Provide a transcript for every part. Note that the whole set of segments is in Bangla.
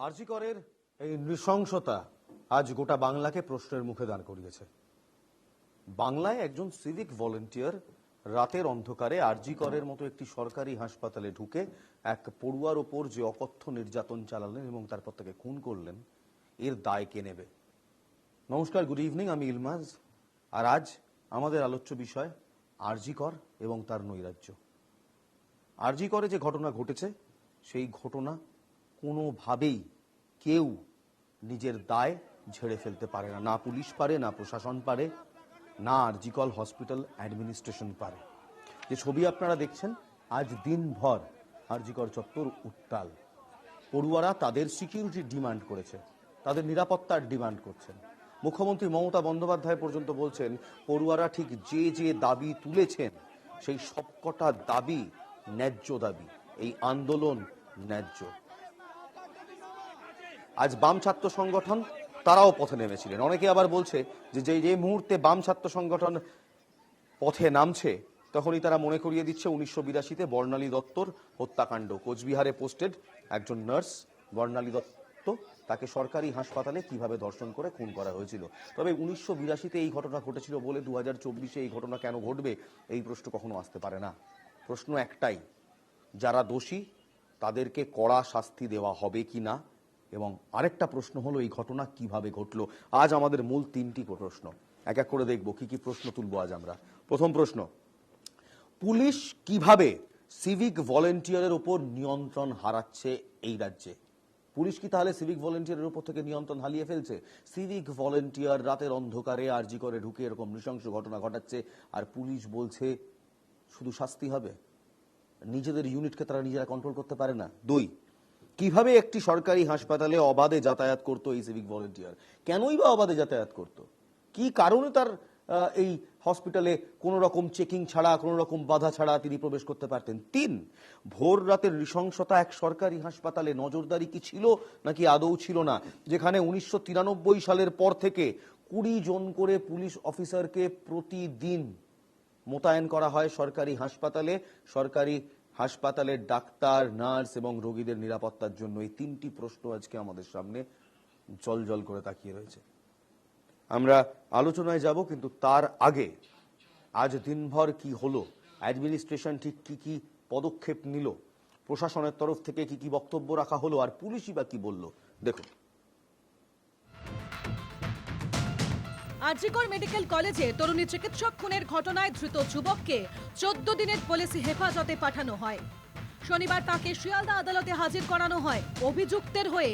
আরজি করের এই নৃশংসতা আজ গোটা বাংলাকে প্রশ্নের মুখে দাঁড় করিয়েছে। বাংলায় একজন সিভিক ভলেন্টিয়ার রাতের অন্ধকারে আরজি করের মতো একটি সরকারি হাসপাতালে ঢুকে এক পড়ুয়ার ওপর যে অকথ্য নির্যাতন চালালেন এবং তারপর তাকে খুন করলেন, এর দায় কে নেবে? নমস্কার, গুড ইভিনিং, আমি ইলমাজ। আর আজ আমাদের আলোচ্য বিষয় আরজি কর এবং তার নৈরাজ্য। আরজি করে যে ঘটনা ঘটেছে, সেই ঘটনা কোনোভাবেই কেউ নিজের দায় ঝেড়ে ফেলতে পারে না। না পুলিশ পারে, না প্রশাসন পারে, না আরজি কর হসপিটাল অ্যাডমিনিস্ট্রেশন পারে। যে ছবি আপনারা দেখছেন, আজ দিনভর আরজি কর চত্বর উত্তাল। পড়ুয়ারা তাদের সিকিউরিটি ডিমান্ড করেছে, তাদের নিরাপত্তার ডিমান্ড করছেন। মুখ্যমন্ত্রী মমতা বন্দ্যোপাধ্যায় পর্যন্ত বলছেন পড়ুয়ারা ঠিক যে যে দাবি তুলেছেন সেই সবকটা দাবি ন্যায্য দাবি, এই আন্দোলন ন্যায্য। আজ বাম ছাত্র সংগঠন তারাও পথে নেমেছিলেন। অনেকে আবার বলছে যে যে মুহূর্তে বাম ছাত্র সংগঠন পথে নামছে তখনই তারা মনে করিয়ে দিচ্ছে 1982-তে বর্ণালী দত্তর হত্যাকাণ্ড। কোচবিহারে পোস্টেড একজন নার্স বর্ণালী দত্ত, তাকে সরকারি হাসপাতালে কিভাবে ধর্ষণ করে খুন করা হয়েছিল। তবে 1982-তে এই ঘটনা ঘটেছিল বলে 2024-এ এই ঘটনা কেন ঘটবে, এই প্রশ্ন কখনো আসতে পারে না। প্রশ্ন একটাই, যারা দোষী তাদেরকে কড়া শাস্তি দেওয়া হবে কি না, এবং আরেকটা প্রশ্ন হলো এই ঘটনা কিভাবে ঘটলো। আজ আমাদের মূল তিনটি প্রশ্ন, এক এক করে দেখবো কি কি প্রশ্ন তুলবো আজ আমরা। প্রথম প্রশ্ন, পুলিশ কিভাবে সিভিক ভলেন্টিয়ারের উপর নিয়ন্ত্রণ হারাচ্ছে এই রাজ্যে? পুলিশ কি তাহলে সিভিক ভলেন্টিয়ারের উপর থেকে নিয়ন্ত্রণ হারিয়ে ফেলছে? সিভিক ভলেন্টিয়ার রাতের অন্ধকারে আরজি করে ঢুকে এরকম নৃশংস ঘটনা ঘটাচ্ছে, আর পুলিশ বলছে শুধু শাস্তি হবে, নিজেদের ইউনিটকে তারা নিজেরা কন্ট্রোল করতে পারে না। দুই, কিভাবে একটি সরকারি হাসপাতালে অবাধে যাতায়াত করতো এই সিভিক ভলেন্টিয়ার? কেনই বা অবাধে যাতায়াত করতো? কি কারণে তার এই হসপিটালে কোনো রকম চেকিং ছাড়া, কোনো রকম বাধা ছাড়া তিনি প্রবেশ করতে পারতেন? তিন, ভোর রাতের নৃশংসতা এক সরকারি হাসপাতালে নজরদারি কি ছিল নাকি আদৌ ছিল না? যেখানে 1993 সালের পর থেকে 20 জন করে পুলিশ অফিসারকে প্রতিদিন মোতায়েন করা হয় সরকারি হাসপাতালে, সরকারি হাসপাতালের ডাক্তার, নার্স এবং রোগীদের নিরাপত্তার জন্য। এই তিনটি প্রশ্ন আজকে আমাদের সামনে জল জল করে তাকিয়ে রয়েছে। আমরা আলোচনায় যাব, কিন্তু তার আগে আজ দিনভর কি হলো, অ্যাডমিনিস্ট্রেশন ঠিক কি কি পদক্ষেপ নিল, প্রশাসনের তরফ থেকে কি কি বক্তব্য রাখা হলো, আর পুলিশই বা কি বলল, দেখুন। আরজি কর মেডিকেল কলেজে তরুণী চিকিৎসক খুনের ঘটনায় ধৃত যুবককে 14 দিনের পুলিশি হেফাজতে পাঠানো হয়। শনিবার তাকে শিয়ালদা আদালতে হাজির করানো হয়। অভিযুক্তের হয়ে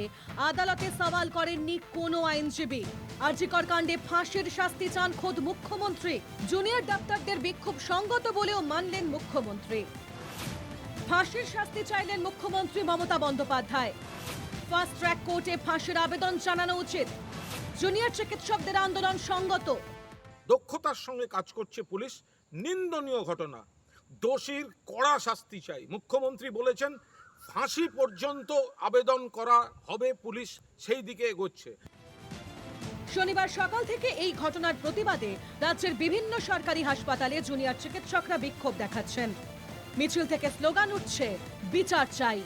আদালতে সওয়াল করেননি কোনো আইনজীবী। আরজি কর কাণ্ডে ফাঁসির শাস্তি চান খোদ মুখ্যমন্ত্রী। জুনিয়র ডাক্তারদের বিক্ষোভ সঙ্গত বলেও মানলেন মুখ্যমন্ত্রী। ফাঁসির শাস্তি চাইলেন মুখ্যমন্ত্রী মমতা বন্দ্যোপাধ্যায়। ফাস্ট ট্র্যাক কোর্টে ফাঁসির আবেদন জানানো উচিত। জুনিয়র চিকিৎসকদের আন্দোলন সঙ্গত। দক্ষতার সঙ্গে কাজ করছে পুলিশ, নিন্দনীয় ঘটনা, দোষীর কড়া শাস্তি চাই। মুখ্যমন্ত্রী বলেছেন ফাঁসি পর্যন্ত আবেদন করা হবে, পুলিশ সেই দিকে এগোচ্ছে। শনিবার সকাল থেকে এই ঘটনার প্রতিবাদে রাজ্যের বিভিন্ন সরকারি হাসপাতালে জুনিয়র চিকিৎসকরা বিক্ষোভ দেখাচ্ছেন। মিছিল থেকে স্লোগান উঠছে, বিচার চাই।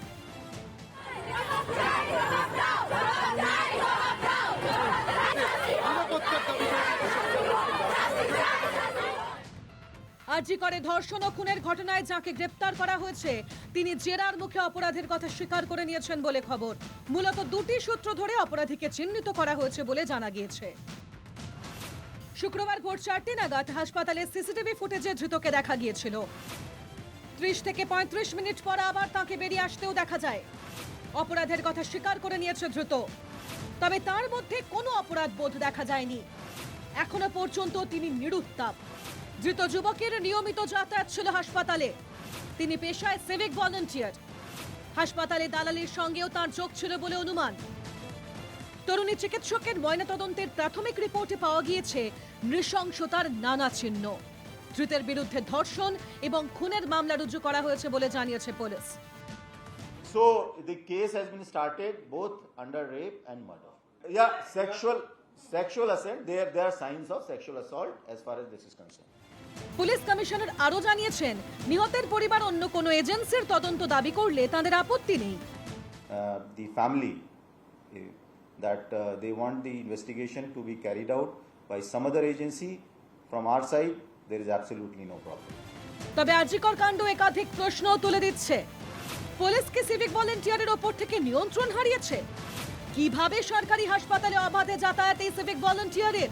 আরজি করে ধর্ষণ ও খুনের ঘটনায় যাকে গ্রেপ্তার করা হয়েছে তিনি জেরার মুখে অপরাধের কথা স্বীকার করে নিয়েছেন বলে খবর। মূলত দুটি সূত্র ধরে অপরাধীকে চিহ্নিত করা হয়েছে বলে জানা গিয়েছে। শুক্রবার ভোর 4টে নাগাদ হাসপাতালে সিসিটিভি ফুটেজে ধৃতকে দেখা গিয়েছিল। 30 থেকে 35 মিনিট পর আবার তাকে বেরিয়ে আসতেও দেখা যায়। অপরাধের কথা স্বীকার করে নিয়েছে ধৃত, তবে তার মধ্যে কোনো অপরাধ বোধ দেখা যায়নি। এখনো পর্যন্ত তিনি নিরুত্তাপ। ধৃত যুবকের নিয়মিত যাতায়াত ছিল হাসপাতালে। তিনি পেশায় সিভিক ভলেন্টিয়ার। হাসপাতালে দালালির সঙ্গেও তার যোগ ছিল বলে অনুমান। তরুণী চিকিৎসকের ময়নাতদন্তের প্রাথমিক রিপোর্টে পাওয়া গিয়েছে নৃশংসতার নানা চিহ্ন। ধৃতের বিরুদ্ধে ধর্ষণ এবং খুনের মামলা রুজু করা হয়েছে বলে জানিয়েছে police. So the case has been started both under rape and murder. Yeah, sexual assault. There are signs of sexual assault as far as this is concerned. Police commissioner আরো জানিয়েছেন, নিহতের পরিবার অন্য কোনো এজেন্সির তদন্ত দাবি করলে তাদের আপত্তি নেই। The family that they want the investigation to be carried out by some other agency. From our side, there is absolutely no problem. তবে আরজিকর কাণ্ড একাধিক প্রশ্ন তুলে দিচ্ছে। পুলিশ কি সিভিক ভলেন্টিয়ারের ওপর থেকে নিয়ন্ত্রণ হারিয়েছে? কিভাবে সরকারি হাসপাতালে অবাধে যাতায়াত এই সিভিক ভলেন্টিয়ারের?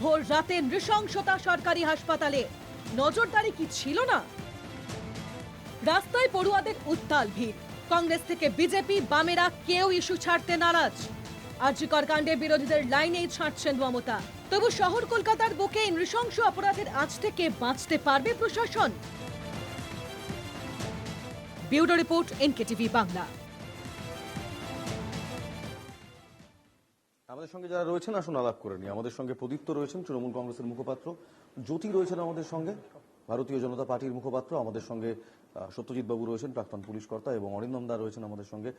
ভোর রাতে নৃশংসতা সরকারি হাসপাতালে, নজরদারি কি ছিল না? রাস্তায় পড়ুয়াদের উত্তাল ভিড়। কংগ্রেস থেকে বিজেপি, বামেরা কেউ ইস্যু ছাড়তে নারাজ। আরজিকর কাণ্ডে বিরোধীদের লাইনেই ছাড়ছেন মমতা। তবু শহর কলকাতার বুকে নৃশংস অপরাধের আঁচ থেকে বাঁচতে পারবে প্রশাসন? Bureau report, NKTV Bangla. আমাদের সঙ্গে যারা রয়েছেন আসুন আলাপ করে নিই। আমাদের সঙ্গে প্রদীপ্ত রয়েছেন, তৃণমূল কংগ্রেসের মুখপাত্র। জ্যোতি রয়েছেন আমাদের সঙ্গে, ভারতীয় জনতা পার্টির মুখপাত্র। আমাদের সঙ্গে সত্যজিৎ বাবু রয়েছেন, প্রাক্তন পুলিশ কর্তা, এবং অরিন্দম দা রয়েছেন আমাদের সঙ্গে।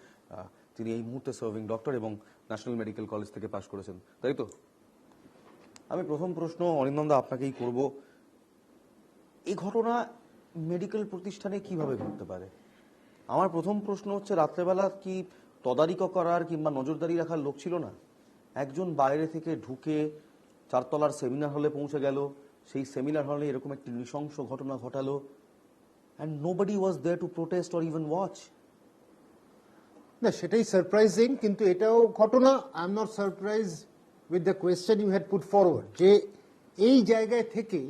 তিনি এই মুহূর্তে সার্ভিং ডক্টর এবং ন্যাশনাল মেডিকেল কলেজ থেকে পাশ করেছেন, তাই তো? আমি প্রথম প্রশ্ন অরিন্দম দা আপনাকেই করব। এই ঘটনা মেডিকেল প্রতিষ্ঠানে কিভাবে ঘটতে পারে? আমার প্রথম প্রশ্ন হচ্ছে, রাত্রেবেলা কি তদারকি করার কিংবা নজরদারি রাখার লোক ছিল না? একজন বাইরে থেকে ঢুকে চারতলার সেমিনার হলে পৌঁছে গেল, সেই সেমিনার হলে এরকম একটি নৃশংস ঘটনা ঘটালো, and nobody was there to protest or even watch. না, সেটাই সারপ্রাইজিং, কিন্তু এটাও ঘটনা। I am not surprise with the question you had put forward, যে এই জায়গায় থেকে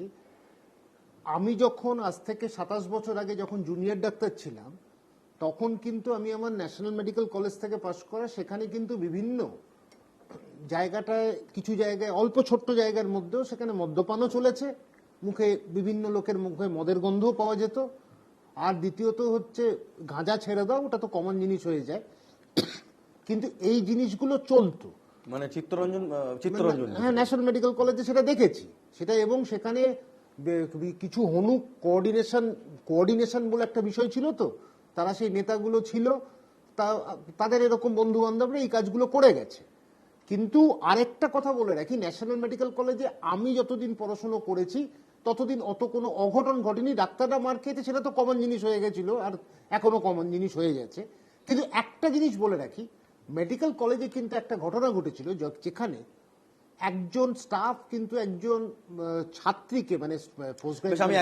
আমি যখন আজ থেকে 27 বছর আগে যখন জুনিয়র ডাক্তার ছিলাম, তখন কিন্তু আমি আমার ন্যাশনাল মেডিকেল কলেজ থেকে পাশ করা, সেখানে কিন্তু বিভিন্ন জায়গাটায়, কিছু জায়গায়, অল্প ছোট্ট জায়গার মধ্যেও সেখানে মদ্যপানও চলেছে, মুখে বিভিন্ন লোকের মুখে মদের গন্ধও পাওয়া যেত। আর দ্বিতীয়ত হচ্ছে গাঁজা ছেড়ে দাও, ওটা তো কমন জিনিস হয়ে যায়, কিন্তু এই জিনিসগুলো চলতো। মানে চিত্তরঞ্জন হ্যাঁ, ন্যাশনাল মেডিকেল কলেজে সেটা দেখেছি সেটা, এবং সেখানে কিছু হনু কোঅর্ডিনেশন বলে একটা বিষয় ছিল, তো তারা সেই নেতাগুলো ছিল, তাদের এরকম বন্ধু বান্ধবরা এই কাজগুলো করে গেছে। কিন্তু আরেকটা কথা বলে রাখি, ন্যাশনাল মেডিকেল কলেজে আমি যতদিন পড়াশোনা করেছি ততদিন অত কোনো অঘটন ঘটেনি। ডাক্তাররা মার খেয়েছে, সেটা তো কমন জিনিস হয়ে গেছিল, আর এখনো কমন জিনিস হয়ে গেছে। কিন্তু একটা জিনিস বলে রাখি, মেডিকেল কলেজে কিন্তু একটা ঘটনা ঘটেছিল, যেখানে একজন স্টাফ কিন্তু একজন ছাত্রীকে, মানে পোস্ট বেশ, আমি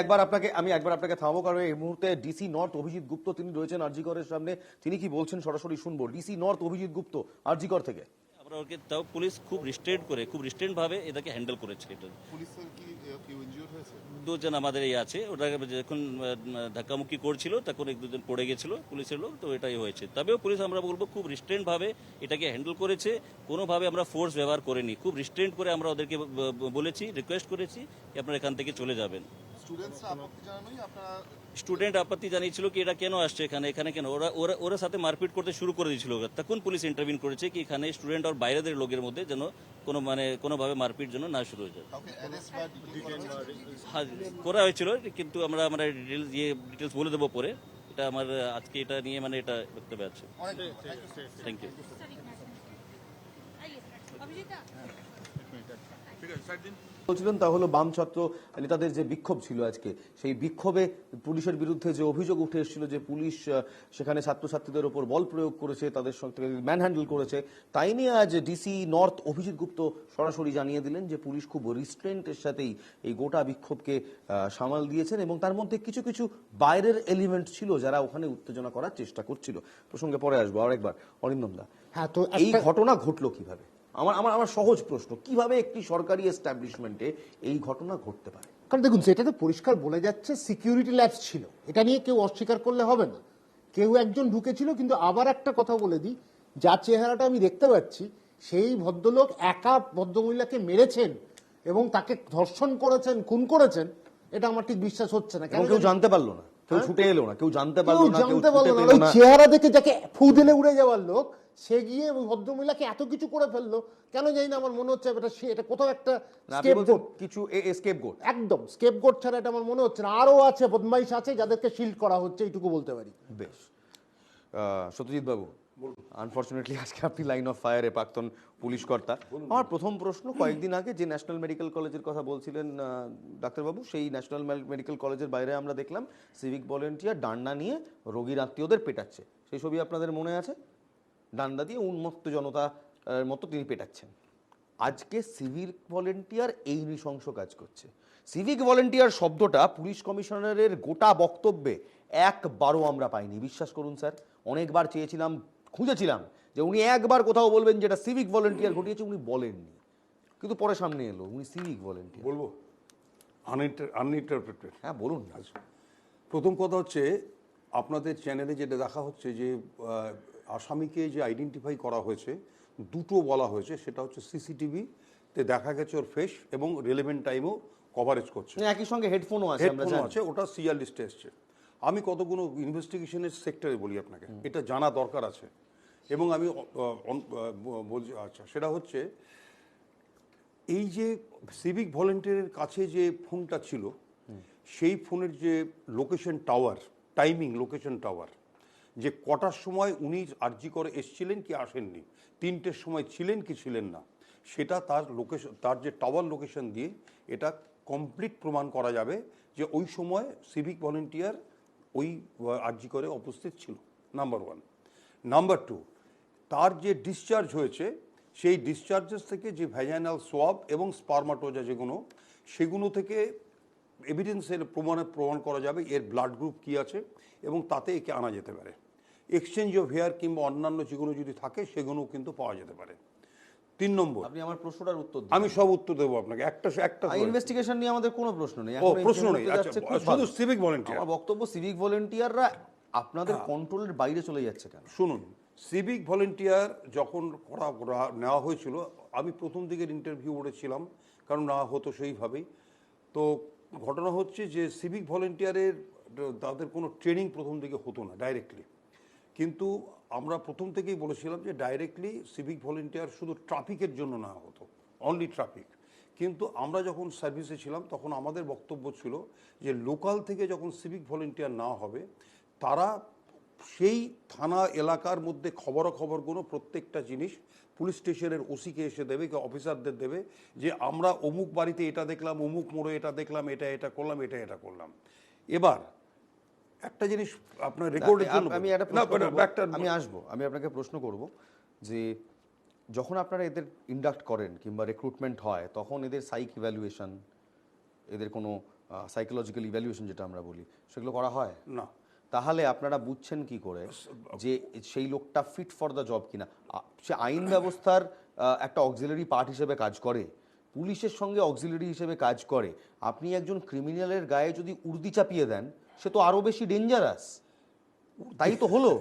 একবার আপনাকে থামাবো, কারণ এই মুহূর্তে ডিসি নর্থ অভিজিৎ গুপ্ত তিনি রয়েছেন আরজিকরের সামনে। তিনি কি বলছেন সরাসরি শুনবো। ডিসি নর্থ অভিজিৎ গুপ্ত, আরজিকর থেকে। আমরা ওকে, তাও পুলিশ খুব রিস্ট্রেন্ট ভাবে এটাকে হ্যান্ডেল করেছে। এটা পুলিশের কি কেউ ইনজিওর হয়েছে? দুজন আমাদের এই আছে, ওটাকে যখন ধাক্কামুক্কি করছিল তখন এক দুজন পড়ে গেছিল পুলিশের লোক, তো এটাই হয়েছে। তবেও পুলিশ, আমরা বলবো, খুব রিস্ট্রেন্ট ভাবে এটাকে হ্যান্ডেল করেছে। কোনোভাবে আমরা ফোর্স ব্যবহার করিনি, খুব রিস্ট্রেন্ট করে আমরা ওদেরকে বলেছি, রিকোয়েস্ট করেছি যে আপনারা এখান থেকে চলে যাবেন। স্টুডেন্টসরা আপত্তি জানানোই আপনারা? স্টুডেন্ট আপত্তি জানিয়েছিল কি এটা কেন আসছে এখানে কেন, ওরা সাথে মারপিট করতে শুরু করে দিয়েছিল। তখন পুলিশ ইন্টারভিউ করেছে কি এখানে স্টুডেন্ট আর বাইরেদের লোকের মধ্যে যেন কোনোভাবে মারপিট যেন না শুরু হয়ে যায়। হ্যাঁ, করা হয়েছিল, কিন্তু আমরা ডিটেলস বলে দেবো পরে। এটা আমার আজকে এটা নিয়ে এটা বক্তব্য আছে। Thank you. বলছিলেন তা হলো বাম ছাত্র নেতাদের যে বিক্ষোভ ছিল আজকে, সেই বিক্ষোভে পুলিশের বিরুদ্ধে যে অভিযোগ উঠে এসেছিল যে পুলিশ সেখানে ছাত্রছাত্রীদের উপর বল প্রয়োগ করেছে, তাদের সঙ্গে ম্যানহ্যান্ডেল করেছে, তাই নিয়ে আজ ডিসি নর্থ অভিজিৎ গুপ্ত সরাসরি জানিয়ে দিলেন যে পুলিশ খুব রিস্ট্রেন্টের সাথেই এই গোটা বিক্ষোভকে সামাল দিয়েছেন, এবং তার মধ্যে কিছু কিছু বাইরের এলিমেন্ট ছিল যারা ওখানে উত্তেজনা করার চেষ্টা করছিল। প্রসঙ্গে পরে আসবো আরেকবার। অরিন্দম দা, হ্যাঁ, তো এই ঘটনা ঘটলো কিভাবে? আমার সহজ প্রশ্ন, কিভাবে একটি সরকারি এস্টাবলিশমেন্টে এই ঘটনা ঘটতে পারে? কারণ দেখুন, সেটা তো পরিষ্কার বলে যাচ্ছে সিকিউরিটি ল্যাপস ছিল, এটা নিয়ে কেউ অস্বীকার করলে হবে না। কেউ একজন ঢুকেছিল, কিন্তু আবার একটা কথা বলে দিই, যার চেহারাটা আমি দেখতে পাচ্ছি, সেই ভদ্রলোক একা ভদ্রমহিলাকে মেরেছেন এবং তাকে ধর্ষণ করেছেন, খুন করেছেন, এটা আমার ঠিক বিশ্বাস হচ্ছে না। কেউ জানতে পারলো না, কেউ ছুটে এলো না, কেউ জানতে পারলো না, চেহারা দেখে যাকে ফু দিলে উড়ে যাওয়ার লোক, সে গিয়ে ওই ভদ্রমহিলাকে এত কিছু করে ফেললো কেন জানি না। আমার মনে হচ্ছে এটা কোথাও একটা স্কেপগোট, একদম স্কেপগোট ছাড়া এটা আমার মনে হচ্ছে না। আরো আছে বদমাইশ আছে যাদেরকে শিল্ড করা হচ্ছে, এইটুকু বলতে পারি। বেশ, সত্যজিৎ বাবু, আনফরচুনেটলি আজকে আপনি লাইন অফ ফায়ারে প্রাক্তন পুলিশ কর্তা। আমার প্রথম প্রশ্ন, কয়েকদিন আগে যে ন্যাশনাল মেডিকেল কলেজের কথা বলছিলেন ডাক্তারবাবু, সেই ন্যাশনাল মেডিকেল কলেজের বাইরে আমরা দেখলাম সিভিক ভলেন্টিয়ার ডান্ডা নিয়ে রোগীর আত্মীয়দের পেটাচ্ছে, সেই ছবি আপনাদের মনে আছে? ডান্ডা দিয়ে উন্মত্ত জনতা মতো তিনি পেটাচ্ছেন। আজকে সিভিক ভলেন্টিয়ার এই নৃশংস কাজ করছে। সিভিক ভলেন্টিয়ার শব্দটা পুলিশ কমিশনারের গোটা বক্তব্যে একবারও আমরা পাইনি। বিশ্বাস করুন স্যার, অনেকবার চেয়েছিলাম, খুঁজেছিলাম যে উনি একবার কোথাও বলবেন যেটা সিভিক ভলেন্টিয়ার ঘটিয়েছে, উনি বলেননি। কিন্তু পরে সামনে এলো উনি সিভিক ভলেন্টিয়ার। বলবো আনইন্টারপ্রেটেড। হ্যাঁ বলুন। প্রথম কথা হচ্ছে, আপনাদের চ্যানেলে যেটা দেখা হচ্ছে যে আসামিকে যে আইডেন্টিফাই করা হয়েছে, দুটো বলা হয়েছে, সেটা হচ্ছে সিসিটিভিতে দেখা গেছে ওর ফেস এবং রিলেভেন্ট টাইমও কভারেজ করছে, একই সঙ্গে হেডফোনও আছে, আমরা হেডফোনও জানি। আছে, ওটা সিআর লিস্টে এসছে। আমি কতগুলো ইনভেস্টিগেশনের সেক্টরে বলি আপনাকে, এটা জানা দরকার আছে এবং আমি বলছি। আচ্ছা, সেটা হচ্ছে এই যে সিভিক ভলেন্টিয়ারের কাছে যে ফোনটা ছিল, সেই ফোনের যে location tower, timing location tower, যে কটার সময় উনি আরজি করে এসছিলেন কি আসেননি, 3টের সময় ছিলেন কি ছিলেন না, সেটা তার লোকেশন, তার যে টাওয়ার লোকেশন দিয়ে এটা কমপ্লিট প্রমাণ করা যাবে যে ওই সময় সিভিক ভলেন্টিয়ার ওই আরজি করে উপস্থিত ছিল, নাম্বার 1। নাম্বার 2, তার যে ডিসচার্জ হয়েছে, সেই ডিসচার্জেস থেকে যে ভ্যাজাইনাল সোয়াব এবং স্পার্মাটোজা যেগুলো, সেগুলো থেকে এভিডেন্সের প্রমাণ করা যাবে এর ব্লাড গ্রুপ কী আছে এবং তাতে একে আনা যেতে পারে। এক্সচেঞ্জ অফ হেয়ার কিংবা অন্যান্য যেগুলো যদি থাকে সেগুলো কিন্তু পাওয়া যেতে পারে। 3 নম্বর, আপনি আমার প্রশ্নটার উত্তর দিন। আমি সব উত্তর দেবো আপনাকে, একটা ইনভেস্টিগেশন নিয়ে আমাদের কোনো প্রশ্ন নেই, প্রশ্ন নেই। আচ্ছা, শুধু সিভিক ভলেন্টিয়ার। আমার বক্তব্য সিভিক ভলেন্টিয়াররা আপনাদের কন্ট্রোলের বাইরে চলে যাচ্ছে কেন? শুনুন, সিভিক ভলেন্টিয়ার যখন নেওয়া হয়েছিল, আমি প্রথম দিকের ইন্টারভিউ করেছিলাম, কারণ না হতো সেইভাবেই। তো ঘটনা হচ্ছে যে সিভিক ভলেন্টিয়ারের তাদের কোনো ট্রেনিং প্রথম দিকে হতো না ডাইরেক্টলি, কিন্তু আমরা প্রথম থেকেই বলেছিলাম যে ডাইরেক্টলি সিভিক ভলেন্টিয়ার শুধু ট্রাফিকের জন্য নেওয়া হতো, অনলি ট্রাফিক। কিন্তু আমরা যখন সার্ভিসে ছিলাম তখন আমাদের বক্তব্য ছিল যে লোকাল থেকে যখন সিভিক ভলেন্টিয়ার নেওয়া হবে, তারা সেই থানা এলাকার মধ্যে খবরাখবরগুলো প্রত্যেকটা জিনিস পুলিশ স্টেশনের ওসিকে এসে দেবে, কি অফিসারদের দেবে, যে আমরা অমুক বাড়িতে এটা দেখলাম, অমুক মোড়ে এটা দেখলাম, এটা করলাম, এটা করলাম। এবার একটা জিনিস আপনার রেকর্ডের জন্য আমি আসবো, আমি আপনাকে প্রশ্ন করব যে যখন আপনারা এদের ইন্ডাক্ট করেন কিংবা রিক্রুটমেন্ট হয়, তখন এদের সাইক ইভ্যালুয়েশন, এদের কোনো সাইকোলজিক্যাল ইভ্যালুয়েশন যেটা আমরা বলি, সেগুলো করা হয় না। তাহলে আপনারা বুঝছেন কি করে যে সেই লোকটা ফিট ফর দ্য জব কিনা? সে আইন ব্যবস্থার একটা অক্সিলারি পার্ট হিসেবে কাজ করে, পুলিশের সঙ্গে অক্সিলারি হিসেবে কাজ করে। আপনি একজন ক্রিমিনালের গায়ে যদি উর্দি চাপিয়ে দেন, সে তো আরো বেশি ডেঞ্জারাস। তাই তো হলো।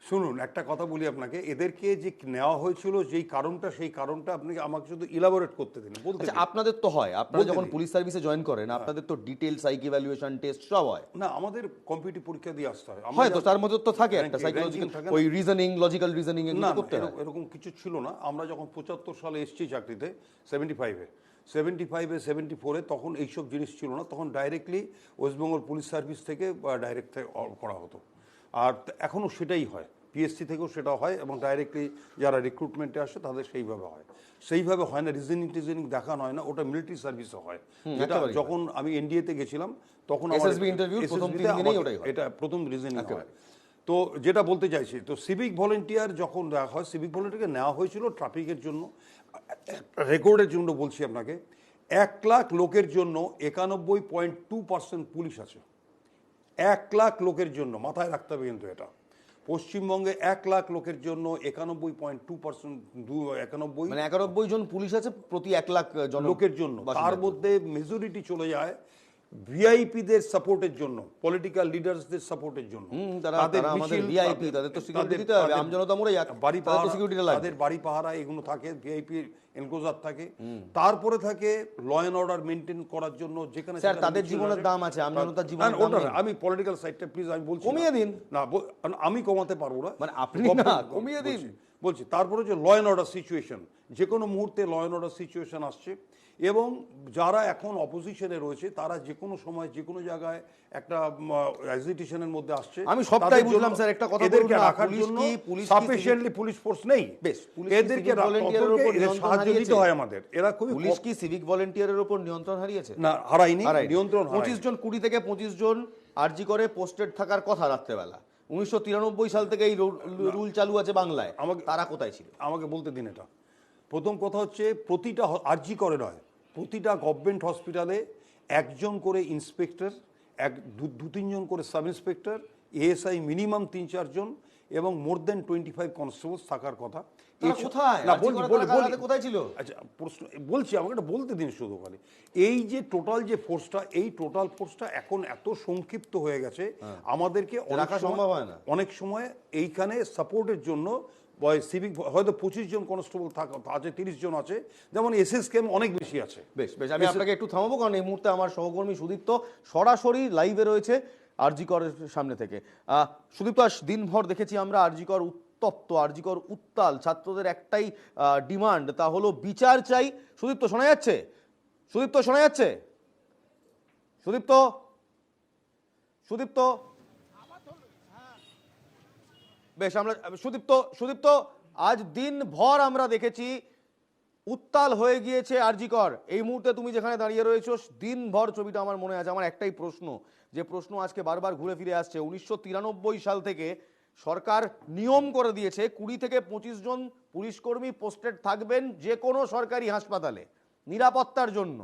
শুনুন, একটা কথা বলি আপনাকে, এদেরকে যে নেওয়া হয়েছিল যেই কারণটা, সেই কারণটা আপনি আমাকে শুধু ইলাবোরেট করতে দিন, বলতে দিন। আপনাদের তো হয়, আপনারা যখন পুলিশ সার্ভিসে জয়েন করেন, আপনাদের তো ডিটেইল সাইক ইভ্যালুয়েশন টেস্ট সব হয় না, আমাদের কম্পিটিটিভ পরীক্ষা দিয়ে আসতে হয়, হয়তো তার মধ্যে তো থাকে একটা সাইকোলজিক্যাল, ওই রিজনিং, লজিক্যাল রিজনিং এগুলো করতে হয়। এরকম কিছু ছিল না। আমরা যখন 75 সালে এসেছি চাকরিতে, 75-এ 74-এ, তখন এইসব জিনিস ছিল না। তখন ডাইরেক্টলি ওয়েস্টবেঙ্গল পুলিশ সার্ভিস থেকে ডাইরেক্ট করা হতো, আর এখনও সেটাই হয়, পিএসসি থেকেও সেটা হয় এবং ডাইরেক্টলি যারা রিক্রুটমেন্টে আসে তাদের সেইভাবে হয়। সেইভাবে হয় না, রিজনিং দেখানো হয় না, ওটা মিলিটারি সার্ভিসে হয়। যেটা যখন আমি এনডিএতে গেছিলাম তখন এটা প্রথম রিজনিং হয়। তো যেটা বলতে চাইছি, তো সিভিক ভলেন্টিয়ার যখন দেওয়া হয়, সিভিক ভলেন্টিয়ারকে নেওয়া হয়েছিল ট্রাফিকের জন্য, রেকর্ডের জন্য বলছি আপনাকে, 1 লাখ লোকের জন্য 91.2% পুলিশ আছে। 1 লাখ লোকের জন্য, মাথায় রাখতে হবে কিন্তু এটা। পশ্চিমবঙ্গে 1 লাখ লোকের জন্য 91.2%, 91 জন পুলিশ আছে প্রতি 1 লাখ লোকের জন্য। তার মধ্যে মেজরিটি চলে যায় ভিআইপিদের সাপোর্টের জন্য, পলিটিক্যাল লিডার্সদের সাপোর্টের জন্য। তাদের বাড়ি পাহারা এগুলো থাকে, ভিআইপি এনক্লোজার থাকে, তারপরে থাকে ল অ্যান্ড অর্ডার মেনটেন করার জন্য, যেখানে তাদের জীবনের দাম আছে, আমজনতার জীবনের দাম নেই। আমি পলিটিক্যাল সাইডটা প্লিজ আমি বলছি, কমিয়ে দিন না, আমি কমাতে পারবো না, মানে আপনি না, কমিয়ে দিন বলছি। তারপরে যে ল অ্যান্ড অর্ডার সিচুয়েশন, যে কোনো মুহূর্তে ল অ্যান্ড অর্ডার সিচুয়েশন আসছে, এবং যারা এখন অপোজিশনে রয়েছে তারা যে কোনো সময় যে কোনো জায়গায় একটা এজিটেশনের মধ্যে আসছে। আমি সবটাই বুঝলাম স্যার, একটা কথা বলুন না, রাখার জন্য সাফিশিয়েন্টলি পুলিশ ফোর্স নেই, এদেরকে সাহায্য দিতে হয় আমাদের। এরা খুবই, পুলিশ কি সিভিক ভলেন্টিয়ারের উপর নিয়ন্ত্রণ হারিয়েছে? না, হারায়নি, নিয়ন্ত্রণ 25 জন 20 থেকে 25 জন আরজি করে পোস্টেড থাকার কথা রাত্রেবেলা, 1993 সাল থেকে এই রুল চালু আছে বাংলায়, তারা কোথায় ছিল? আমাকে বলতে দিন। এটা প্রথম কথা হচ্ছে, প্রতিটা আরজি করে নয়, প্রতিটা গভর্নমেন্ট হসপিটালে একজন করে ইন্সপেক্টর, দু তিনজন করে সাব ইন্সপেক্টর, এএসআই মিনিমাম 3-4 জন এবং মোর দেন 25 কনস্টেবলস থাকার কথা। তারা কোথায়? না, আরজি করে তারা কারাগারে কোথায় ছিল? আচ্ছা, প্রশ্ন বলছি, আমাকে এটা বলতে দিন শুধু খালি। এই যে টোটাল যে ফোর্সটা, এই টোটাল ফোর্সটা এখন এত সংক্ষিপ্ত হয়ে গেছে, আমাদেরকে রাখা সম্ভব হয় না। অনেক সময় এইখানে সাপোর্টের জন্য সিভিক হয়তো 25 জন কনস্টেবল আছে, 30 জন আছে, যেমন এসএস ক্যাম্প অনেক বেশি আছে। বেশ বেশ, আমি আপনাকে একটু থামাবো, কারণ এই মুহূর্তে আমার সহকর্মী সুদীপ্ত সরাসরি লাইভে রয়েছে আরজিকরের সামনে থেকে। সুদীপ্ত, দিনভর দেখেছি আমরা আরজিকর উত্তপ্ত, আরজিকর উত্তাল, ছাত্রদের একটাই ডিমান্ড, তা হলো বিচার চাই। সুদীপ্ত শোনা যাচ্ছে? সুদীপ্ত শোনা যাচ্ছে? সুদীপ্ত, সুদীপ্ত, বেশ, আমরা সুদীপ্ত আজ দিনভর আমরা দেখেছি উত্তাল হয়ে গিয়েছে আরজিকর। এই মুহূর্তে তুমি যেখানে দাঁড়িয়ে রয়েছো, দিনভর ছবিটা আমার মনে আছে। আমার একটাই প্রশ্ন, যে প্রশ্ন আজকে বারবার ঘুরে ফিরে আসছে, 1993 সাল থেকে সরকার নিয়ম করে দিয়েছে 20 থেকে 25 জন পুলিশ কর্মী পোস্টেড থাকবেন যে কোনো সরকারি হাসপাতালে নিরাপত্তার জন্য।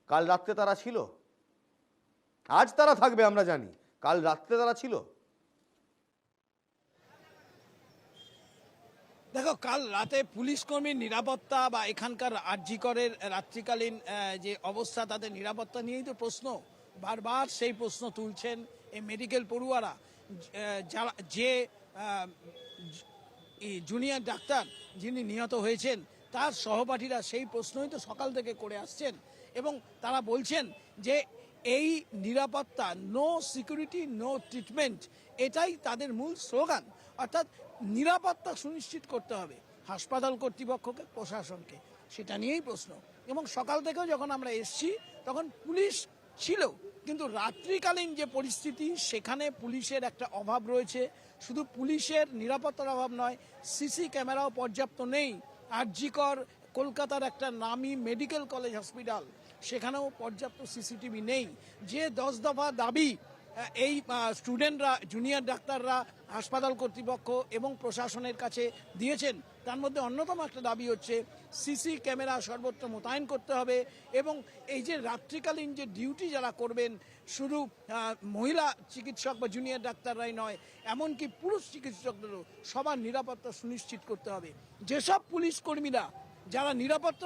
কাল রাত্রে তারা ছিল? আজ তারা থাকবে আমরা জানি, কাল রাত্রে তারা ছিল? দেখো, কাল রাতে পুলিশ কর্মীর নিরাপত্তা বা এখানকার আরজিকরের রাত্রিকালীন যে অবস্থা, তাদের নিরাপত্তা নিয়েই তো প্রশ্ন। বারবার সেই প্রশ্ন তুলছেন এই মেডিকেল পড়ুয়ারা। যারা যে জুনিয়র ডাক্তার যিনি নিহত হয়েছেন, তার সহপাঠীরা সেই প্রশ্নই তো সকাল থেকে করে আসছেন, এবং তারা বলছেন যে এই নিরাপত্তা, নো সিকিউরিটি নো ট্রিটমেন্ট, এটাই তাদের মূল স্লোগান। অর্থাৎ নিরাপত্তা সুনিশ্চিত করতে হবে হাসপাতাল কর্তৃপক্ষকে, প্রশাসনকে, সেটা নিয়েই প্রশ্ন। এবং সকাল থেকেও যখন আমরা এসছি তখন পুলিশ ছিল, কিন্তু রাত্রিকালীন যে পরিস্থিতি, সেখানে পুলিশের একটা অভাব রয়েছে। শুধু পুলিশের নিরাপত্তার অভাব নয়, সিসি ক্যামেরাও পর্যাপ্ত নেই। আরজিকর কলকাতার একটা নামী মেডিকেল কলেজ হসপিটাল, সেখানেও পর্যাপ্ত সিসিটিভি নেই। যে 10 দফা দাবি এই স্টুডেন্টরা, জুনিয়র ডাক্তাররা হাসপাতাল কর্তৃপক্ষ এবং প্রশাসনের কাছে দিয়েছেন, তার মধ্যে অন্যতম একটা দাবি হচ্ছে সিসি ক্যামেরা সর্বত্র মোতায়েন করতে হবে, এবং এই যে রাত্রিকালীন যে ডিউটি যারা করবেন, শুধু মহিলা চিকিৎসক বা জুনিয়র ডাক্তাররাই নয়, এমনকি পুরুষ চিকিৎসকদেরও সবার নিরাপত্তা সুনিশ্চিত করতে হবে। যেসব পুলিশ কর্মীরা যারা নিরাপত্তা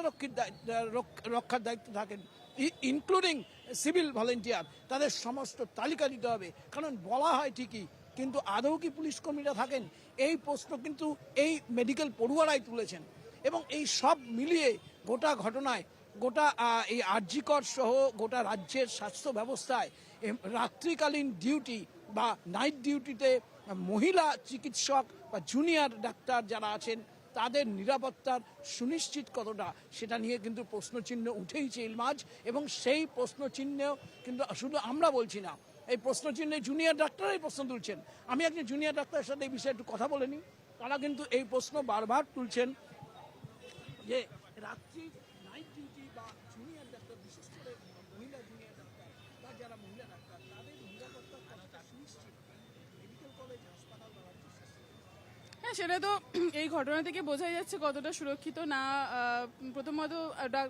রক্ষার দায়িত্বে থাকেন, ইনক্লুডিং সিভিল ভলেন্টিয়ার, তাদের সমস্ত তালিকা দিতে হবে। কারণ বলা হয় ঠিকই, কিন্তু আদৌ কি পুলিশ কর্মীরা থাকেন? এই প্রশ্ন কিন্তু এই মেডিকেল পড়ুয়ারাই তুলেছেন। এবং এই সব মিলিয়ে গোটা ঘটনায়, গোটা এই আরজিকর সহ গোটা রাজ্যের স্বাস্থ্য ব্যবস্থায় রাত্রিকালীন ডিউটি বা নাইট ডিউটিতে মহিলা চিকিৎসক বা জুনিয়র ডাক্তার যারা আছেন, তাদের নিরাপত্তার সুনিশ্চিত কতটা, সেটা নিয়ে কিন্তু প্রশ্নচিহ্ন উঠেইছে ইলমাজ। এবং সেই প্রশ্নচিহ্ন কিন্তু শুধু আমরা বলছি না, এই প্রশ্নচিহ্নে জুনিয়র ডাক্তাররাই প্রশ্ন তুলছেন। আমি একজন জুনিয়র ডাক্তারের সাথে এই বিষয়ে একটু কথা বলে নিই। তারা কিন্তু এই প্রশ্ন বারবার তুলছেন যে রাত্রি নাইট ডিউটি বা জুনিয়র ডাক্তার, বিশেষ করে মহিলা জুনিয়র ডাক্তার বা যারা মহিলা ডাক্তার, তাদের নিরাপত্তা কতটা সুনিশ্চিত মেডিকেল কলেজ, হাসপাতাল বা রাজ্য স্বাস্থ্য। হ্যাঁ, সেটা তো এই ঘটনা থেকে বোঝাই যাচ্ছে কতটা সুরক্ষিত না। প্রথমত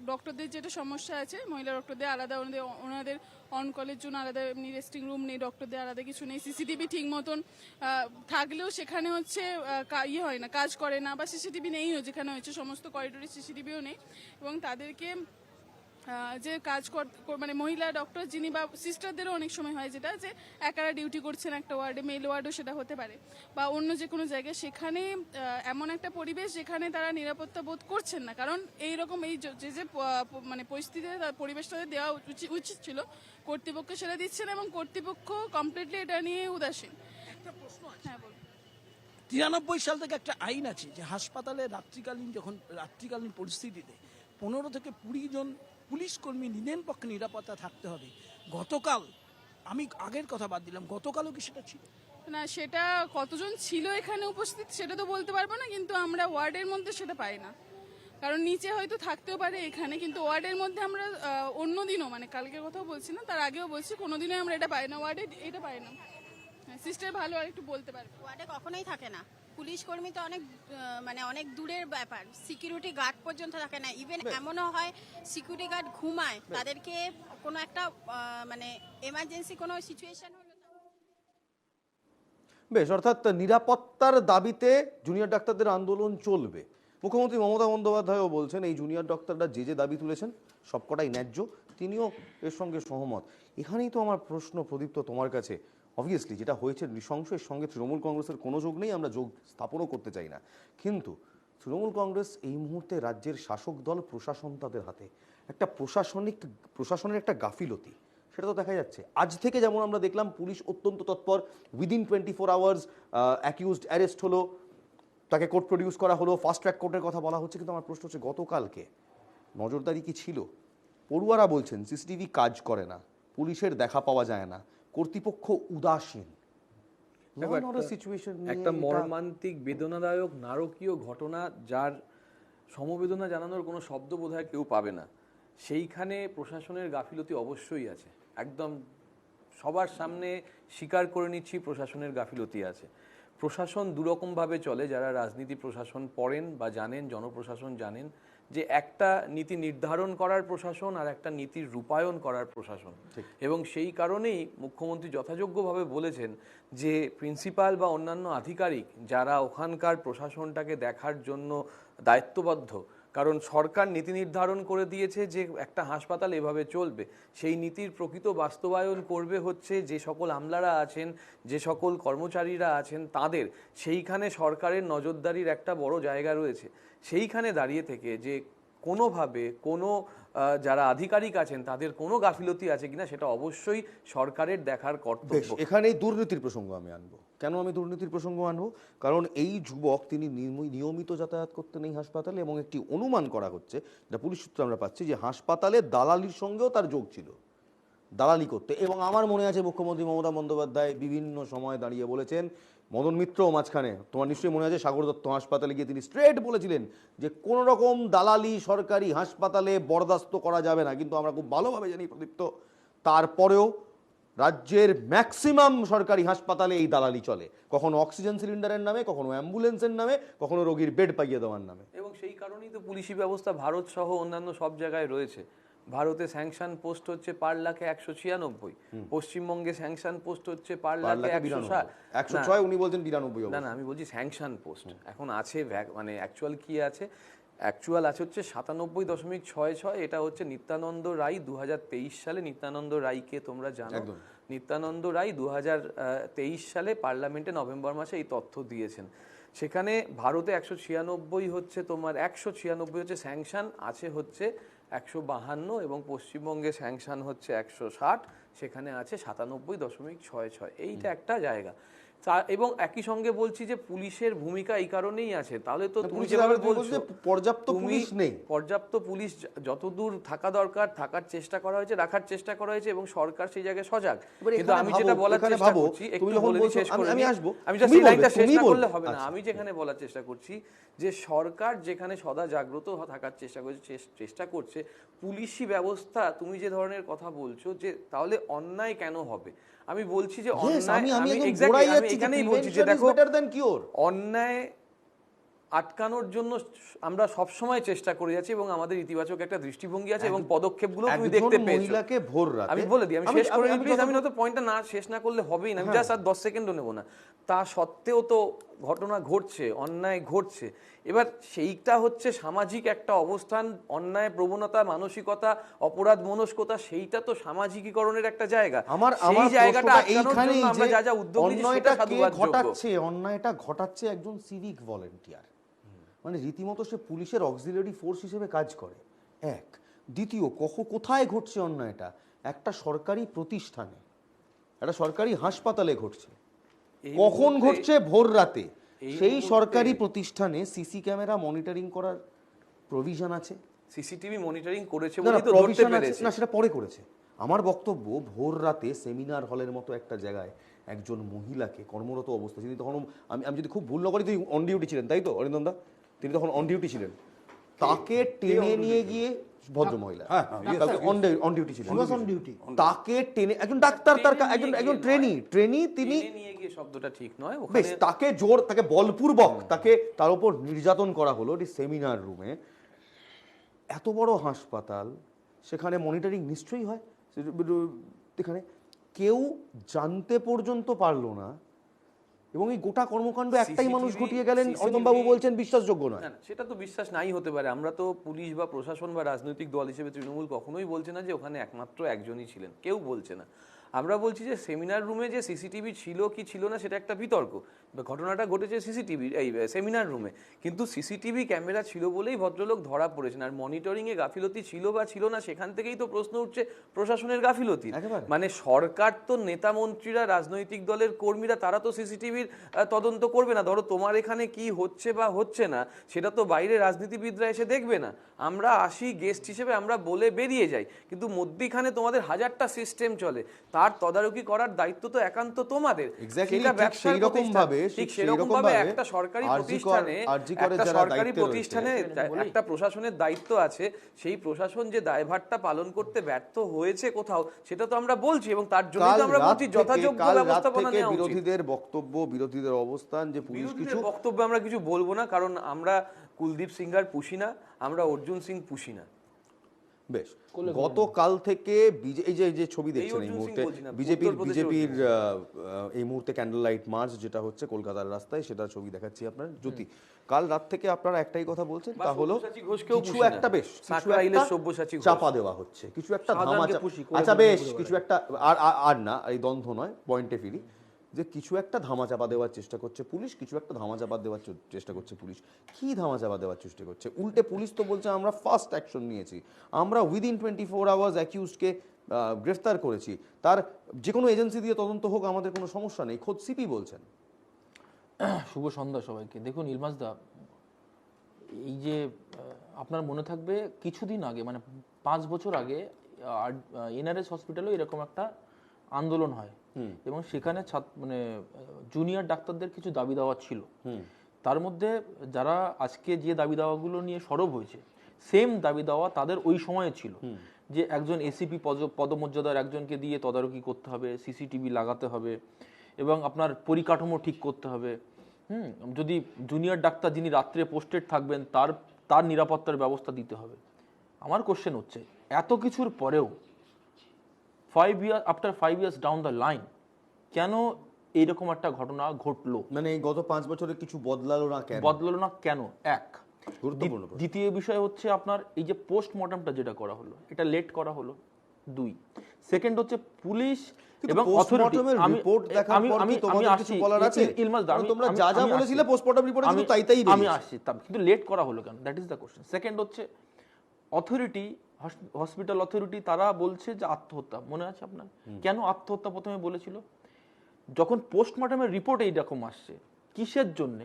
ডক্টরদের যেটা সমস্যা আছে, মহিলা ডক্টরদের আলাদা, ওনাদের অন কলের জন্য আলাদা এমনি রেস্টিং রুম নেই, ডক্টরদের আলাদা কিছু নেই। সিসিটিভি ঠিক মতন থাকলেও সেখানে হচ্ছে ইয়ে হয় না, কাজ করে না, বা সিসিটিভি নেইও যেখানে হচ্ছে, সমস্ত করিডোরে সিসিটিভিও নেই। এবং তাদেরকে যে কাজ মানে মহিলা ডক্টর যিনি বা সিস্টারদেরও অনেক সময় হয় যেটা, যে একারা ডিউটি করছেন একটা ওয়ার্ডে, মেল ওয়ার্ডও সেটা হতে পারে, বা অন্য যে কোনো জায়গায়, সেখানে এমন একটা পরিবেশ যেখানে তারা নিরাপত্তা বোধ করছেন না। কারণ এইরকম এই যে মানে পরিস্থিতিতে পরিবেশটাতে দেওয়া উচিত ছিল, কর্তৃপক্ষ সেটা দিচ্ছেন, এবং কর্তৃপক্ষ কমপ্লিটলি এটা নিয়ে উদাসীন। একটা প্রশ্ন আছে, হ্যাঁ বলুন। 93 সাল থেকে একটা আইন আছে যে হাসপাতালে রাত্রিকালীন পরিস্থিতিতে 15 থেকে 20 জন পুলিশ কর্মী নিদেন পক্ষে নিরাপত্তা থাকতে হবে। গতকাল, আমি আগের কথা বাদ দিলাম, গতকালও কি সেটা ছিল? না, সেটা কতজন ছিল এখানে উপস্থিত সেটা তো বলতে পারবো না, কিন্তু আমরা ওয়ার্ডের মধ্যে সেটা পাই না। কারণ নিচে হয়তো থাকতেও পারে এখানে, কিন্তু ওয়ার্ডের মধ্যে আমরা অন্য দিনও, মানে কালকের কথাও বলছি না, তার আগেও বলছি, কোনোদিনই আমরা এটা পাই না, ওয়ার্ডে এটা পাই না। সিস্টেম ভালো আর একটু বলতে পারবে। ওয়ার্ডে কখনোই থাকে না, পুলিশ কর্মী তো অনেক মানে অনেক দূরের ব্যাপার, সিকিউরিটি গার্ড পর্যন্ত থাকে না, ইভেন এমনও হয় সিকিউরিটি গার্ড ঘুমায়, তাদেরকে কোনো একটা মানে এমার্জেন্সি কোনো সিচুয়েশন হলো। বেশ, অর্থাৎ নিরাপত্তার দাবিতে জুনিয়র ডাক্তারদের আন্দোলন চলবে। মুখ্যমন্ত্রী মমতা বন্দ্যোপাধ্যায়ও বলছেন এই জুনিয়র ডাক্তাররা যে দাবি তুলেছেন সবকটাই ন্যায্য, তিনিও এর সঙ্গে সহমত। এখানেই তো আমার প্রশ্ন প্রদীপ্ত তোমার কাছে, অবভিয়াসলি যেটা হয়েছে নৃশংস, এর সঙ্গে তৃণমূল কংগ্রেসের কোনো যোগ নেই, আমরা যোগ স্থাপনও করতে চাই না, কিন্তু তৃণমূল কংগ্রেস এই মুহূর্তে রাজ্যের শাসক দল, প্রশাসন তাদের হাতে, একটা প্রশাসনের একটা গাফিলতি সেটা তো দেখা যাচ্ছে। আজ থেকে যেমন আমরা দেখলাম পুলিশ অত্যন্ত তৎপর, উইদিন 24 আওয়ার্স অ্যাকিউজড অ্যারেস্ট হলো, তাকে কোর্ট প্রডিউস করা হলো, ফাস্ট ট্র্যাক কোর্টের কথা বলা হচ্ছে, কিন্তু আমার প্রশ্ন হচ্ছে গতকালকে নজরদারি কি ছিল? পড়ুয়ারা বলছেন সিসিটিভি কাজ করে না, পুলিশের দেখা পাওয়া যায় না, কর্তৃপক্ষ উদাসীন। একটা মর্মান্তিক, বেদনাদায়ক, নারকীয় ঘটনা, যার সমবেদনা জানানোর কোনো শব্দ বোধহয় কেউ পাবে না, সেইখানে প্রশাসনের গাফিলতি অবশ্যই আছে। একদম সবার সামনে স্বীকার করে নিচ্ছি প্রশাসনের গাফিলতি আছে। প্রশাসন দুরকমভাবে চলে, যারা রাজনীতি প্রশাসন পড়েন বা জানেন, জনপ্রশাসন জানেন, যে একটা নীতি নির্ধারণ করার প্রশাসন আর একটা নীতির রূপায়ণ করার প্রশাসন। এবং সেই কারণেই মুখ্যমন্ত্রী যথাযোগ্যভাবে বলেছেন যে প্রিন্সিপাল বা অন্যান্য আধিকারিক যারা ওখানকার প্রশাসনটাকে দেখার জন্য দায়িত্ববদ্ধ, কারণ সরকার নীতি নির্ধারণ করে দিয়েছে যে একটা হাসপাতাল এভাবে চলবে, সেই নীতির প্রকৃত বাস্তবায়ন করবে হচ্ছে যে সকল আমলারা আছেন, যে সকল কর্মচারীরা আছেন তাদের, সেইখানে সরকারের নজরদারির একটা বড় জায়গা রয়েছে। সেইখানে দাঁড়িয়ে থেকে যে কোনোভাবে কোনো যারা আধিকারিক আছেন তাদের কোনো গাফিলতি আছে কিনা সেটা অবশ্যই সরকারের দেখার কর্তব্য। এখানে দুর্নীতির প্রসঙ্গ আমি আনবো। কেন আমি দুর্নীতির প্রসঙ্গ আনবো? কারণ এই যুবক তিনি নিয়মিত যাতায়াত করতেন এই হাসপাতালে, এবং একটি অনুমান করা হচ্ছে, যেটা পুলিশ সূত্রে আমরা পাচ্ছি, যে হাসপাতালে দালালির সঙ্গেও তার যোগ ছিল, দালালি করতে। এবং আমার মনে আছে মুখ্যমন্ত্রী মমতা বন্দ্যোপাধ্যায় বিভিন্ন সময় দাঁড়িয়ে বলেছেন, মদন মিত্রও মাঝখানে, তোমার নিশ্চয়ই মনে আছে, সাগর দত্ত হাসপাতালে গিয়ে তিনি স্ট্রেট বলেছিলেন যে কোনো রকম দালালি সরকারি হাসপাতালে বরদাস্ত করা যাবে না। কিন্তু আমরা খুব ভালোভাবে জানি প্রদীপ্ত, তারপরেও রাজ্যের ম্যাক্সিমাম সরকারি হাসপাতালে এই দালালি চলে, কখনো অক্সিজেন সিলিন্ডারের নামে, কখনো অ্যাম্বুলেন্সের নামে, কখনো রোগীর বেড পাইয়ে দেওয়ার নামে। এবং সেই কারণেই তো পুলিশি ব্যবস্থা ভারত সহ অন্যান্য সব জায়গায় রয়েছে। ভারতে স্যাংশন পোস্ট হচ্ছে পার লাখে 196, পশ্চিমবঙ্গে স্যাংশন পোস্ট হচ্ছে পার লাখে 106, উনি বলছেন 92। না, আমি বলছি স্যাংশন পোস্ট এখন আছে, মানে অ্যাকচুয়াল কি আছে, অ্যাকচুয়াল আছে হচ্ছে 97.66। এটা হচ্ছে নিত্যানন্দ রায় 2023 সালে, নিত্যানন্দ রায়কে তোমরা জানো, নিত্যানন্দ রায় 2023 সালে পার্লামেন্টে নভেম্বর মাসে এই তথ্য দিয়েছেন। সেখানে ভারতে 196 হচ্ছে তোমার, 196 হচ্ছে স্যাংশন, আছে হচ্ছে 152, এবং পশ্চিমবঙ্গে স্যাংশন হচ্ছে 160, সেখানে আছে 97.66। এইটা একটা জায়গা। এবং একই সঙ্গে বলছি যে পুলিশের ভূমিকা এই কারণেই আছে। তাহলে তো তুমি যেভাবে বলছো পর্যাপ্ত পুলিশ নেই, পর্যাপ্ত পুলিশ যতদূর থাকা দরকার থাকার চেষ্টা করা হয়েছে, রাখার চেষ্টা করা হয়েছে, এবং সরকার সেই জায়গায় সজাগ। কিন্তু আমি যেটা বলার চেষ্টা করছি, একটু বলে শেষ করে আমি জাস্ট এই লাইনটা শেষ না করলে হবে না। আমি যেখানে বলার চেষ্টা করছি যে সরকার যেখানে সদা জাগ্রত থাকার চেষ্টা করছে, পুলিশি ব্যবস্থা, তুমি যে ধরনের কথা বলছো যে তাহলে অন্যায় কেন হবে, আমি বলছি যে অন্যায়, আমি এখানেই বলছি যে দেখো, অন্যায় আটকানোর জন্য আমরা সবসময় চেষ্টা করে যাচ্ছি, এবং আমাদের ইতিবাচক একটা দৃষ্টিভঙ্গি আছে, এবং পদক্ষেপগুলো তুমি দেখতে পেয়েছো। আমি বলে দিই, আমি শেষ করে নিই প্লিজ, আমি হয়তো পয়েন্টটা না শেষ না করলে হবেই না, আমি জাস্ট আর 10 সেকেন্ডও নেবো না। তা সত্ত্বেও তো ঘটনা ঘটছে, অন্যায় ঘটছে। এবার সেইটা হচ্ছে সামাজিক একটা অবস্থান, অন্যায় প্রবণতা, মানসিকতা, অপরাধ মনস্কতা, সেইটা তো সামাজিকীকরণের একটা জায়গা। সেই জায়গাটা আটকানোর জন্য আমরা যা যা উদ্যোগ নিচ্ছি সেটা সাধুবাদযোগ্য। অন্যায়টা ঘটাচ্ছে একজন সিভিক ভলেন্টিয়ার, মানে রীতিমতো সে পুলিশের অক্সিলারি ফোর্স হিসেবে কাজ করে। এক, দ্বিতীয়, কোথায় ঘটছে অন্যায়টা? একটা সরকারি প্রতিষ্ঠানে, একটা সরকারি হাসপাতালে ঘটছে। কখন ঘটছে? ভোর রাতে। সেই সরকারি প্রতিষ্ঠানে সিসি ক্যামেরা মনিটরিং করার প্রভিশন আছে, সিসিটিভি মনিটরিং করেছে বলেই তো ধরতে পেরেছে। না, সেটা পরে করেছে। আমার বক্তব্য, ভোর রাতে সেমিনার হলের মতো একটা জায়গায় একজন মহিলাকে কর্মরত অবস্থা, তিনি তখন, আমি যদি খুব ভুল না করি, তুই অন ডিউটি ছিলেন তাই তো অরিন্দম দা? তিনি তখন অন ডিউটি ছিলেন, তাকে টেনে নিয়ে গিয়ে ভদ্র মহিলা হ্যাঁ, yes, কালকে yes. অন ডিউটি ছিলেন, She was on duty. তাকে টেনে একজন ডাক্তার, তার একজন ট্রেনি তিনি, টেনে নিয়ে গিয়ে শব্দটা ঠিক নয়, বেশ ওখানে তাকে তাকে বলপূর্বক তাকে তার উপর নির্যাতন করা হলো এটি সেমিনার রুমে। এত বড় হাসপাতাল, সেখানে মনিটরিং নিশ্চয়ই হয়, এখানে কেউ জানতে পর্যন্ত পারলো না, এবং এই গোটা কর্মকাণ্ড একটাই মানুষ ঘটিয়ে গেলেন, অরিন্দমবাবু বলছেন বিশ্বাসযোগ্য নয়। না, সেটা তো বিশ্বাস নাই হতে পারে। আমরা তো পুলিশ বা প্রশাসন বা রাজনৈতিক দল হিসেবে তৃণমূল কখনোই বলছে না যে ওখানে একমাত্র একজনই ছিলেন, কেউ বলছে না। আমরা বলছি যে সেমিনার রুমে যে সিসিটিভি ছিল কি ছিল না সেটা একটা বিতর্ক। ঘটনাটা ঘটেছে সিসিটিভি এই সেমিনার রুমে, কিন্তু সিসিটিভি ক্যামেরা ছিল বলেই ভদ্রলোক ধরা পড়েছেন। আর মনিটরিংয়ে গাফিলতি ছিল বা ছিল না, সেখান থেকেই তো প্রশ্ন উঠছে প্রশাসনের গাফিলতি। মানে সরকার তো, নেতা মন্ত্রীরা, রাজনৈতিক দলের কর্মীরা, তারা তো সিসিটিভির তদন্ত করবে না। ধরো তোমার এখানে কি হচ্ছে বা হচ্ছে না সেটা তো বাইরে রাজনীতিবিদরা এসে দেখবে না। আমরা আসি গেস্ট হিসেবে, আমরা বলে বেরিয়ে যাই, কিন্তু মধ্যিখানে তোমাদের হাজারটা সিস্টেম চলে, তার তদারকি করার দায়িত্ব তো একান্ত তোমাদের। সেটা ব্যবসার প্রতিষ্ঠান, ঠিক সেরকম ভাবে একটা সরকারি প্রতিষ্ঠানে একটা প্রশাসনের দায়িত্ব আছে। সেই প্রশাসন যে দায়ভারটা পালন করতে ব্যর্থ হয়েছে কোথাও, সেটা তো আমরা বলছি, এবং তার জন্য তো আমরা বলছি যথাযোগ্য ব্যবস্থাপনা নেওয়া উচিত। বিরোধীদের বক্তব্য, বিরোধীদের অবস্থান যে পুলিশ কিছু বক্তব্য আমরা কিছু বলবো না, কারণ আমরা কুলদীপ সিংহার পুষি না, আমরা অর্জুন সিং পুষি না। বেশ, গতকাল থেকে এই যে ছবি দেখছেন এই মুহূর্তে বিজেপির এই মুহূর্তে ক্যান্ডেল লাইট মার্চ যেটা হচ্ছে কলকাতার রাস্তায়, সেটা ছবি দেখাচ্ছি আপনার জ্যোতি। কাল রাত থেকে আপনারা একটাই কথা বলছেন, তা হলো কিছু একটা চাপা দেওয়া হচ্ছে, কিছু একটা আচ্ছা বেশ কিছু একটা আর না, এই দ্বন্দ্ব নয়, পয়েন্টে ফিরি, যে কিছু একটা ধামাচাপা দেওয়ার চেষ্টা করছে পুলিশ, কিছু একটা ধামাচাপা দেওয়ার চেষ্টা করছে পুলিশ। কি ধামাচাপা দেওয়ার চেষ্টা করছে? উল্টে পুলিশ তো বলছে আমরা ফার্স্ট অ্যাকশন নিয়েছি, আমরা উইদিন 24 আওয়ার্স অ্যাকিউজডকে গ্রেফতার করেছি, তার যে কোনো এজেন্সি দিয়ে তদন্ত হোক, আমাদের কোনো সমস্যা নেই, খোদ সিপি বলছেন। শুভ সন্ধ্যা সবাইকে। দেখুন ইলমাসদা, এই যে আপনার মনে থাকবে কিছুদিন আগে, মানে 5 বছর আগে এনআরএস হসপিটালেও এরকম একটা আন্দোলন হয়, এবং সেখানে মানে জুনিয়র ডাক্তারদের কিছু দাবি দাওয়া ছিল। তার মধ্যে যারা আজকে যে দাবি দাওয়াগুলো নিয়ে সরব হয়েছে, সেম দাবি দাওয়া তাদের ওই সময়ে ছিল, যে একজন এসিপি পদমর্যাদার একজনকে দিয়ে তদারকি করতে হবে, সিসিটিভি লাগাতে হবে, এবং আপনার পরিকাঠামো ঠিক করতে হবে। যদি জুনিয়র ডাক্তার যিনি রাত্রে পোস্টেড থাকবেন তার নিরাপত্তার ব্যবস্থা দিতে হবে। আমার কোশ্চেন হচ্ছে, এত কিছুর পরেও 5 years ডাউন দ্য লাইন কেন এইরকম একটা ঘটনা ঘটলো? মানে গত 5 বছরে কিছু বদলালো না কেন? এক গুরুত্বপূর্ণ। দ্বিতীয় বিষয় হচ্ছে আপনার এই যে পোস্টমর্টমটা যেটা করা হলো, এটা লেট করা হলো। 2 সেকেন্ড হচ্ছে পুলিশ এবং অথরিটি। আমি আসছি, কিন্তু লেট করা হলো কেন? That is the question. Second হচ্ছে অথরিটি, হসপিটাল অথরিটি, তারা বলছে যে আত্মহত্যা। মনে আছে আপনার? কেন আত্মহত্যা প্রথমে বলেছিল? যখন পোস্টমর্টমের রিপোর্ট এইরকম আসছে, কিসের জন্য,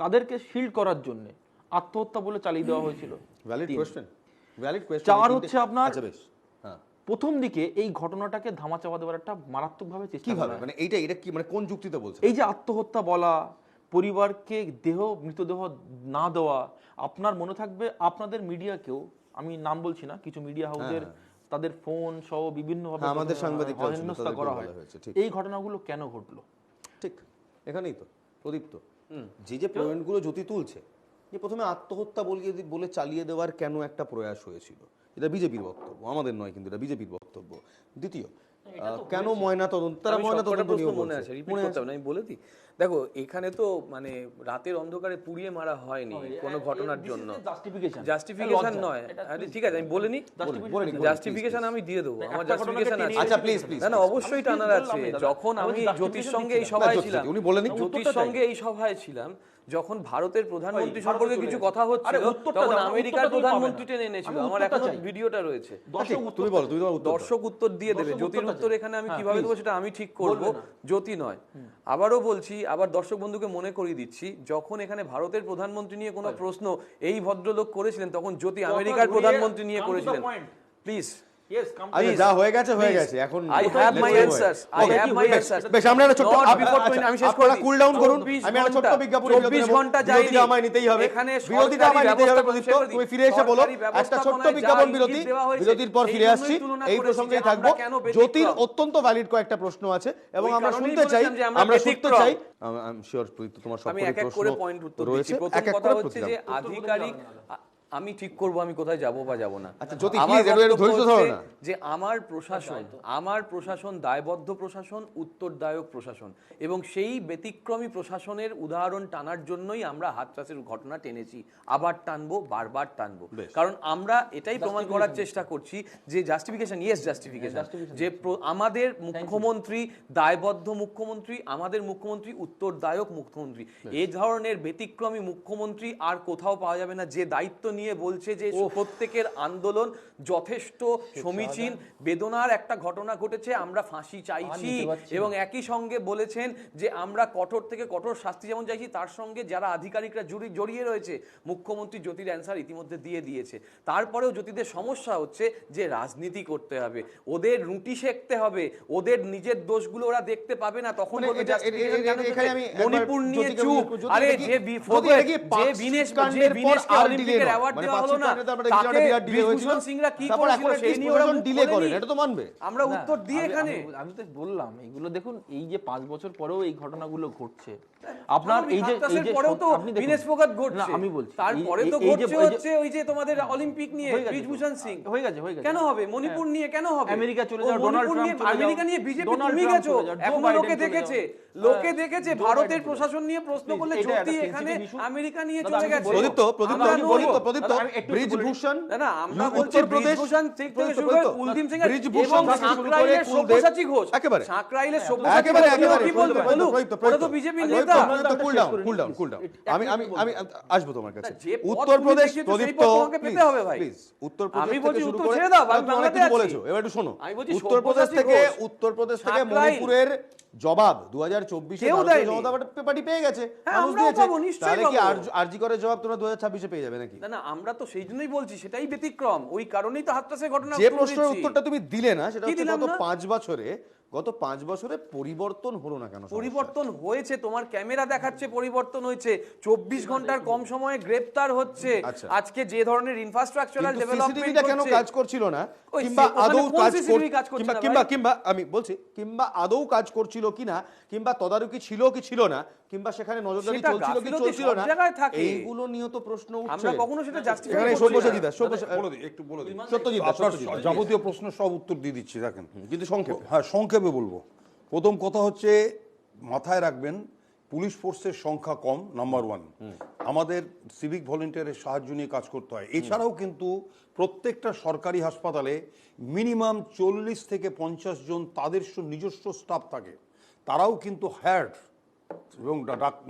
কাদেরকে শিল্ড করার জন্য আত্মহত্যা বলে চালিয়ে দেওয়া হয়েছিল? 4 হচ্ছে আপনার প্রথম দিকে এই ঘটনাটাকে ধামাচাপা দেওয়ার একটা মারাত্মকভাবে চেষ্টা করা। মানে এইটা কি, মানে কোন যুক্তিতে বলছে? এই যে আত্মহত্যা বলা, পরিবারকে মৃতদেহ না দেওয়া। আপনার মনে থাকবে, আপনাদের মিডিয়াকেও, আমি নাম বলছি না, কিছু মিডিয়া হাউসের তাদের ফোন সহ বিভিন্নভাবে আমাদের সাংবাদিকরা হেনস্থা করা হয়। এই ঘটনাগুলো কেন ঘটলো? ঠিক এখানেই তো প্রদীপ্ত যে পয়েন্টগুলো জ্যোতি তুলছে, যে প্রথমে আত্মহত্যা বলে চালিয়ে দেওয়ার কেন একটা প্রয়াস হয়েছিল, এটা বিজেপির বক্তব্য, আমাদের নয়, কিন্তু এটা বিজেপির বক্তব্য। দ্বিতীয়, কেন ময়না তদন্ত, তারা ময়না তদন্ত নিয়ে মনে আছে, রিপিট করতে হবে না, আমি বলে দিই। দেখো, এখানে তো মানে রাতের অন্ধকারে পুড়িয়ে মারা হয়নি কোনো ঘটনার জন্য, জাস্টিফিকেশন নয়। ঠিক আছে, আমি বলে নি, জাস্টিফিকেশন আমি দিয়ে দেবো, আমার জাস্টিফিকেশন আছে। আচ্ছা প্লিজ প্লিজ। না, অবশ্যই টানার আছে। যখন আমি জ্যোতির সঙ্গে এই সভায় ছিলাম, জ্যোতির সঙ্গে এই সভায় ছিলাম, যখন ভারতের প্রধানমন্ত্রী সম্পর্কে কিছু কথা হচ্ছিল, তখন আমেরিকার প্রধানমন্ত্রী টেনে এনেছিল। আমার এখনো ভিডিওটা রয়েছে, দর্শক উত্তর দিয়ে দেবে। জ্যোতির উত্তর এখানে আমি কিভাবে দেবো সেটা আমি ঠিক করব, জ্যোতি নয়। আবারও বলছি, আবার দর্শক বন্ধুকে মনে করিয়ে দিচ্ছি, যখন এখানে ভারতের প্রধানমন্ত্রী নিয়ে কোনো প্রশ্ন এই ভদ্রলোক করেছিলেন, তখন জ্যোতি আমেরিকার প্রধানমন্ত্রী নিয়ে করেছিলেন। প্লিজ Yes, come আচ্ছা please. যা হয়ে গেছে হয়ে Please. গেছে এখন I have my let's answers. move ahead. I have my বেশ, answers. বেশ আমরা একটা ছোট্ট Not before 20 আমি শেষ করে আপনারা দিই। কুল ডাউন করুন 24 আমি একটা ছোট্ট ঘন্টা, বিজ্ঞাপন 24 ঘন্টা যায়নি। বিরতিটা আমায় নিতেই হবে এখানে বিরতিটা আমায় সরকারি নিতেই হবে ব্যবস্থাপনা প্রদীপ্ত শেষ করে তুমি দিই। ফিরে এসে বলো সরকারি একটা ছোট্ট ব্যবস্থাপনায় বিজ্ঞাপন যা বিরতি ইঙ্গিত দেওয়া হয়েছে, বিরতির পর সেই ফিরে জন্যই আসছি তুলনা এই করেছি প্রসঙ্গেই যে থাকবো আমরা কেন ব্যতিক্রম। জ্যোতির অত্যন্ত ভ্যালিড কয়েকটা প্রশ্ন আছে এবং ওই আমরা কারণেই শুনতে চাই বলেছিলাম যে আমরা আমরা শুনতে ব্যতিক্রম। চাই আমি শিওর তোমার আমি সবকটি এক এক প্রশ্ন করে পয়েন্ট উত্তর দিচ্ছি রয়েছে প্রথম এক এক কথা করে হচ্ছে প্রতিদান। যে আধিকারিক আমি ঠিক করব আমি কোথায় যাব বা যাব না আচ্ছা, জ্যোতি, আমার please, একটু ধৈর্য বক্তব্য ধরো হচ্ছে না। যে আমার প্রশাসন দায়বদ্ধ প্রশাসন উত্তরদায়ক প্রশাসন এবং সেই ব্যতিক্রমী প্রশাসনের উদাহরণ টানার জন্যই আমরা হাতরাসের ঘটনা টেনেছি আবার টানবো বারবার টানবো কারণ আমরা এটাই প্রমাণ করার চেষ্টা করছি যে জাস্টিফিকেশন যে আমাদের মুখ্যমন্ত্রী দায়বদ্ধ মুখ্যমন্ত্রী আমাদের মুখ্যমন্ত্রী উত্তরদায়ক মুখ্যমন্ত্রী এই ধরনের ব্যতিক্রমী মুখ্যমন্ত্রী আর কোথাও পাওয়া যাবে না যে দায়িত্ব নিয়ে বলছে যে প্রত্যেকের আন্দোলন যথেষ্ট সমীচীন বেদনার একটা ঘটনা ঘটেছে আমরা ফাঁসি চাইছি এবং একই সঙ্গে বলেছেন যে আমরা কঠোর থেকে কঠোর শাস্তি যেমন চাইছি তার সঙ্গে যারা আধিকারিকরা জড়িয়ে রয়েছে মুখ্যমন্ত্রী জ্যোতির অ্যান্সার ইতিমধ্যে দিয়ে দিয়েছে তারপরেও জ্যোতিদের সমস্যা হচ্ছে যে রাজনীতি করতে হবে ওদের রুটি সেঁকতে হবে ওদের নিজের দোষগুলো ওরা দেখতে পাবে না তখন বলবে এখানে আমি মণিপুর নিয়ে চুপ আরে যে বিনেশকে অলিম্পিকের অ্যাওয়ার্ড দেওয়া হলো না তাকে বিভূষণ সিংরা কি করেছিল সেই নিয়ে ওরা ডিলে করেন এটা তো মানবে আমরা উত্তর দিই এখানে আমি তো বললাম এগুলো দেখুন এই যে 5 বছর পরেও এই ঘটনাগুলো ঘটছে আপনার এই যে পরেও তো বিনেশ ফোগাট না ঘটছে আমি বলছি তারপরে তো ঘটছে হচ্ছে ওই যে তোমাদের অলিম্পিক নিয়ে বিভূষণ সিং হয়ে গেছে কেন হবে মণিপুর নিয়ে কেন হবে আমেরিকা চলে যাও ডোনাল্ড ট্রাম্প আমেরিকা নিয়ে বিজেপি তুমি গেছো এখনো লোকে দেখেছে ভারতের প্রশাসন নিয়ে প্রশ্ন করলে জ্যোতি এখানে আমেরিকা নিয়ে চলে গেছে প্রদীপ্ত ব্রিজভূষণ না আমরা বলছি ব্রিজভূষণ ঠিক থেকে শুরু করে কুলদীপ সিং এবং সাঁকরাইলের সব্যসাচী ঘোষ একেবারে সাঁকরাইলের সব্যসাচী কি বলবে বলুক ওরা তো বিজেপি নেতা কুল ডাউন আমি আসবো তোমার কাছে উত্তরপ্রদেশ প্রদীপ্ত প্লিজ উত্তরপ্রদেশ থেকে শুরু করে তুমি অনেক কিছু বলেছো এবার একটু শোনো উত্তরপ্রদেশ থেকে মণিপুরের জবাব 2024 ভারতীয় জনতা পার্টি পেয়ে গেছে মানুষ দিয়েছে তাহলে কি আরজি করে জবাব তোমরা 2026 পেয়ে যাবে নাকি না আমরা তো সেই জন্যই বলছি সেটাই ব্যতিক্রম ওই কারণেই তো হাতরাসের ঘটনা যে প্রশ্নের উত্তরটা তুমি দিলে না সেটা হচ্ছে গত 5 বছরে পরিবর্তন হলো না কেন পরিবর্তন হয়েছে তোমার ক্যামেরা দেখাচ্ছে পরিবর্তন হয়েছে 24 ঘন্টার কম সময়ে গ্রেফতার হচ্ছে আজকে যে ধরনের ইনফ্রাস্ট্রাকচারাল ডেভেলপমেন্ট কেন কাজ করছিল না কিংবা আদৌ কিংবা আমি বলছি কিংবা আদৌ কাজ করছিল কিনা কিংবা তদারকি ছিল কি ছিল না কিংবা সেখানে নজরদারি চলছিল কি চলছিল না এইগুলো নিয়ে তো প্রশ্ন উঠছে আমরা কখনো সেটা জাস্টিফাই একটু বলে দিই সত্যজিৎ যাবতীয় প্রশ্ন সব উত্তর দিয়ে দিচ্ছি দেখেন কিন্তু সংক্ষেপে বলবো প্রথম কথা হচ্ছে মাথায় রাখবেন পুলিশ ফোর্সের সংখ্যা কম নাম্বার 1 আমাদের সিভিক ভলেন্টিয়ারের সাহায্য নিয়ে কাজ করতে হয় এছাড়াও কিন্তু প্রত্যেকটা সরকারি হাসপাতালে মিনিমাম 40 থেকে 50 জন তাদের নিজস্ব স্টাফ থাকে তারাও কিন্তু হায়ার্ড এবং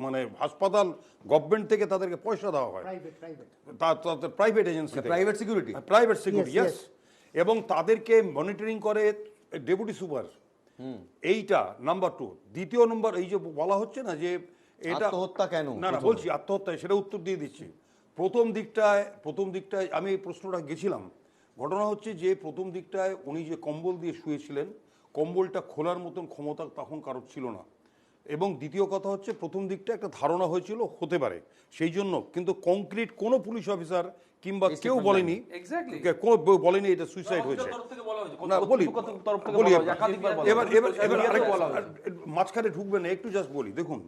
মানে হাসপাতাল গভর্নমেন্ট থেকে তাদেরকে পয়সা দেওয়া হয় private agency private security yes এবং তাদেরকে মনিটরিং করে ডেপুটি সুপার এইটা নাম্বার 2 দ্বিতীয় নম্বর এই যে বলা হচ্ছে না যে এটা আত্মহত্যা কেন না বলছি আত্মহত্যা সেটা উত্তর দিয়ে দিচ্ছি প্রথম দিকটায় আমি এই প্রশ্নটা গেছিলাম ঘটনা হচ্ছে যে প্রথম দিকটায় উনি যে কম্বল দিয়ে শুয়েছিলেন কম্বলটা খোলার মতন ক্ষমতা তখন কারোর ছিল না এবং দ্বিতীয় কথা হচ্ছে প্রথম দিকটা একটা ধারণা হয়েছিল হতে পারে সেই জন্য কিন্তু কংক্রিট কোনো পুলিশ অফিসার কিংবা কেউ বলেনি বলেনি এটা সুইসাইড হয়েছে মাঝখানে ঢুকবেন না একটু জাস্ট বলি দেখুন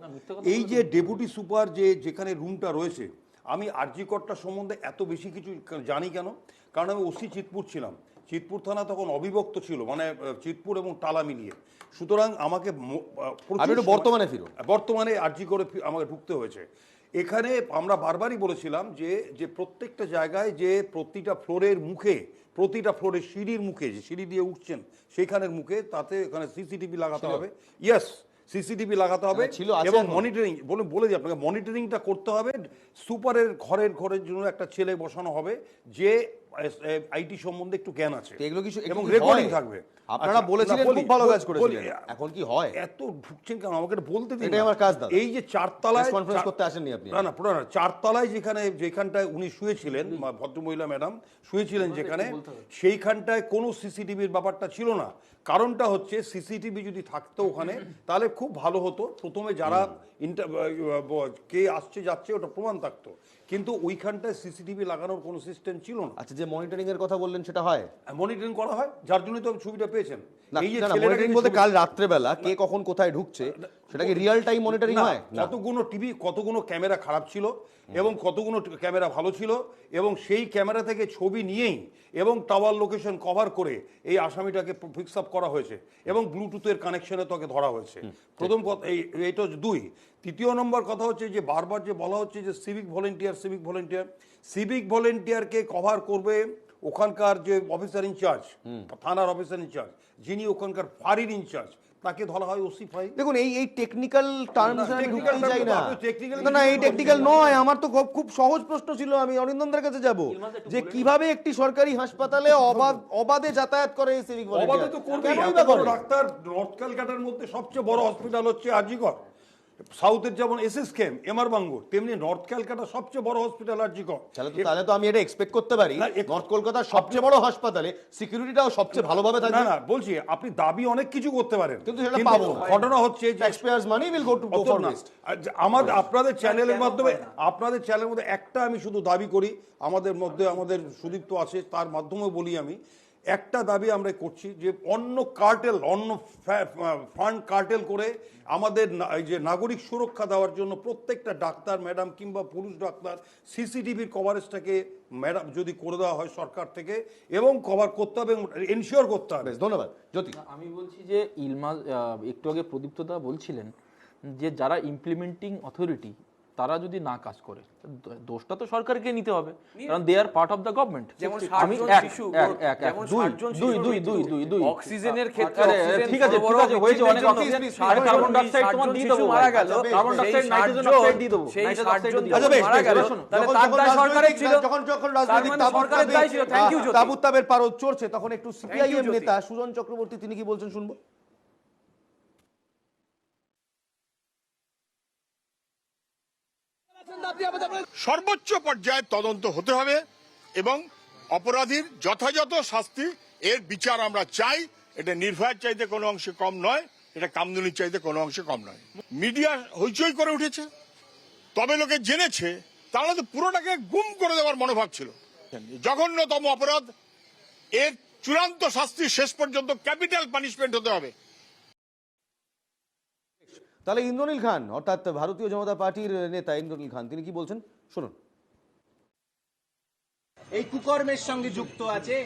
এই যে ডেপুটি সুপার যেখানে রুমটা রয়েছে আমি আরজি করটা সম্বন্ধে এত বেশি কিছু জানি কেন কারণ আমি ওসি চিতপুর ছিলাম চিতপুর থানা তখন অবিভক্ত ছিল মানে চিতপুর এবং টালা মিলিয়ে সুতরাং আমাকে বর্তমানে আরজি করে আমাকে ঢুকতে হয়েছে এখানে আমরা বারবারই বলেছিলাম যে প্রত্যেকটা জায়গায় যে প্রতিটা ফ্লোরের সিঁড়ির মুখে যে সিঁড়ি দিয়ে উঠছেন সেখানের মুখে তাতে এখানে সিসিটিভি লাগাতে হবে ইয়েস সিসিটিভি লাগাতে হবে এবং মনিটরিং বলে দিই আপনাকে মনিটরিংটা করতে হবে সুপারের ঘরের জন্য একটা ছেলে বসানো হবে যে আইটি সম্বন্ধে একটু জ্ঞান আছে তো এগুলো কিছু এবং কি রেকর্ডিং হয়? থাকবে। আপনারা আচ্ছা, বলেছিলেন না, বলি, খুব ভালো কাজ বলি, করেছিলেন, এখন কি হয়? এত ঢুকছেন কেন আমাকে এটা বলতে দিন। এটাই না। আমার কাজ, দাদা। এই যে চারতলায় Press conference করতে আসেননি আপনি। না পুরো না, চারতলায় যেখানটায় উনি শুয়েছিলেন, ভদ্রমহিলা ম্যাডাম শুয়েছিলেন যেখানে, সেইখানটায় কোনো সিসিটিভির ব্যাপারটা ছিল না। কারণটা হচ্ছে সিসিটিভি যদি থাকতো ওখানে তাহলে খুব ভালো হতো, প্রথমে যারা কে আসছে যাচ্ছে ওটা প্রমাণ থাকতো, কিন্তু ওইখানটায় সিসিটিভি লাগানোর কোনো সিস্টেম ছিল না। আচ্ছা, যে মনিটরিং এর কথা বললেন সেটা হয়? মনিটরিং করা হয়, যার জন্য তো ছবিটা পেয়েছেন। এই যে মনিটরিং বলতে কাল রাত্রেবেলা কে কখন কোথায় ঢুকছে সেটা কি রিয়েল টাইম মনিটরিং হয়? কতগুলো টিভি, কতগুলো ক্যামেরা খারাপ ছিল এবং কতগুলো ক্যামেরা ভালো ছিল, এবং সেই ক্যামেরা থেকে ছবি নিয়েই এবং টাওয়ার লোকেশন কভার করে এই আসামিটাকে ফিক্স আপ করা হয়েছে এবং ব্লুটুথের কানেকশনে তাকে ধরা হয়েছে। প্রথম কথা এইটা 2। তৃতীয় নম্বর কথা হচ্ছে যে বারবার যে বলা হচ্ছে যে সিভিক ভলেন্টিয়ারকে কভার করবে ওখানকার যে অফিসার ইনচার্জ, থানার অফিসার ইনচার্জ, যিনি ওখানকার ফাঁড়ির ইনচার্জ, তাকে ধরা হয় ওসি ফাঁড়ি। দেখুন এই টেকনিক্যাল টার্মস আমি ঢুকতেই চাই না। Technical- না এই টেকনিক্যাল নয়, আমার তো খুব সহজ প্রশ্ন ছিল, আমি অরিন্দমদের কাছে যাব যে কিভাবে একটি সরকারি হাসপাতালে অবাধে যাতায়াত করে এই সিভিক অবাধে ভলেন্টিয়ার? তো করবে। কেনই এত বা বড় করে? ডাক্তার, নর্থ ক্যালকাটার মধ্যে সবচেয়ে বড় হসপিটাল হচ্ছে আরজিকর। সাউথের যেমন এসএসকেএম, এমআর বাঙ্গুর, তেমনি নর্থ ক্যালকাটার সবচেয়ে বড় হসপিটাল আরজিকর। তাহলে তো আমি এটা এক্সপেক্ট করতে পারি নর্থ কলকাতার সবচেয়ে বড় হাসপাতালে সিকিউরিটিটাও সবচেয়ে ভালোভাবে থাকবে। না বলছি আপনি দাবি অনেক কিছু করতে পারেন, কিন্তু সেটা পাবো না। ঘটনা হচ্ছে যে taxpayers money will go to for waste. আমাদের আপনাদের চ্যানেলের মধ্যে একটা আমি শুধু দাবি করি, আমাদের মধ্যে আমাদের সুদীপ্ত আছে, তার মাধ্যমে বলি আমি একটা দাবি আমরা করছি যে অন্য ফান্ড কার্টেল করে আমাদের এই যে নাগরিক সুরক্ষা দেওয়ার জন্য প্রত্যেকটা ডাক্তার ম্যাডাম কিংবা পুরুষ ডাক্তার সিসিটিভির কভারেজটাকে ম্যাডাম যদি করে দেওয়া হয় সরকার থেকে, এবং কভার করতে হবে এবং এনশিওর করতে হবে। ধন্যবাদ জ্যোতি। আমি বলছি যে ইলমাজ একটু আগে প্রদীপ্তদা বলছিলেন যে যারা ইমপ্লিমেন্টিং অথরিটি তারা যদি না কাজ করে দোষটা তো সরকারকে নিতে হবে, কারণ দে আর পার্ট অফ দ্য গভর্নমেন্ট। যেমন আমি অক্সিজেনের ক্ষেত্রে ঠিক আছে হয়েছে অনেক অক্সিজেন, কার্বন ডাই অক্সাইড তোমার দিয়ে দেবো, মারা গেল, carbon die oxide nitrogen oxide দিয়ে দেবো, সেই নাইট্রোজেন অক্সাইড দিয়ে আচ্ছা, দেবো, বেশ, মারা গেল। তাহলে তার দায় সরকারের ছিল, যখন রাজনৈতিক তাবুত্তাবের পারদ চড়ছে তখন একটু সিপিআইএম নেতা সুজন চক্রবর্তী তিনি কি বলছেন শুনবো। সর্বোচ্চ পর্যায়ে তদন্ত হতে হবে এবং অপরাধীর যথাযথ শাস্তি, এর বিচার আমরা চাই। এটা নির্ভয়ার চাইতে কোনো অংশে কম নয়, এটা কামদুনির চাইতে কোনো অংশে কম নয়। মিডিয়া হইচই করে উঠেছে, তবে লোকে জেনেছে, তাহলে তো পুরোটাকে গুম করে দেওয়ার মনোভাব ছিল। জঘন্যতম অপরাধ, এর চূড়ান্ত শাস্তি শেষ পর্যন্ত ক্যাপিটাল পানিশমেন্ট হতে হবে। তাহলে ইন্দ্রনীল খান অর্থাৎ ভারতীয় জনতা পার্টির নেতা ইন্দ্রনীল খান তিনি কি বলছেন শুনুন। এই কুকর্মের সঙ্গে যুক্ত আছে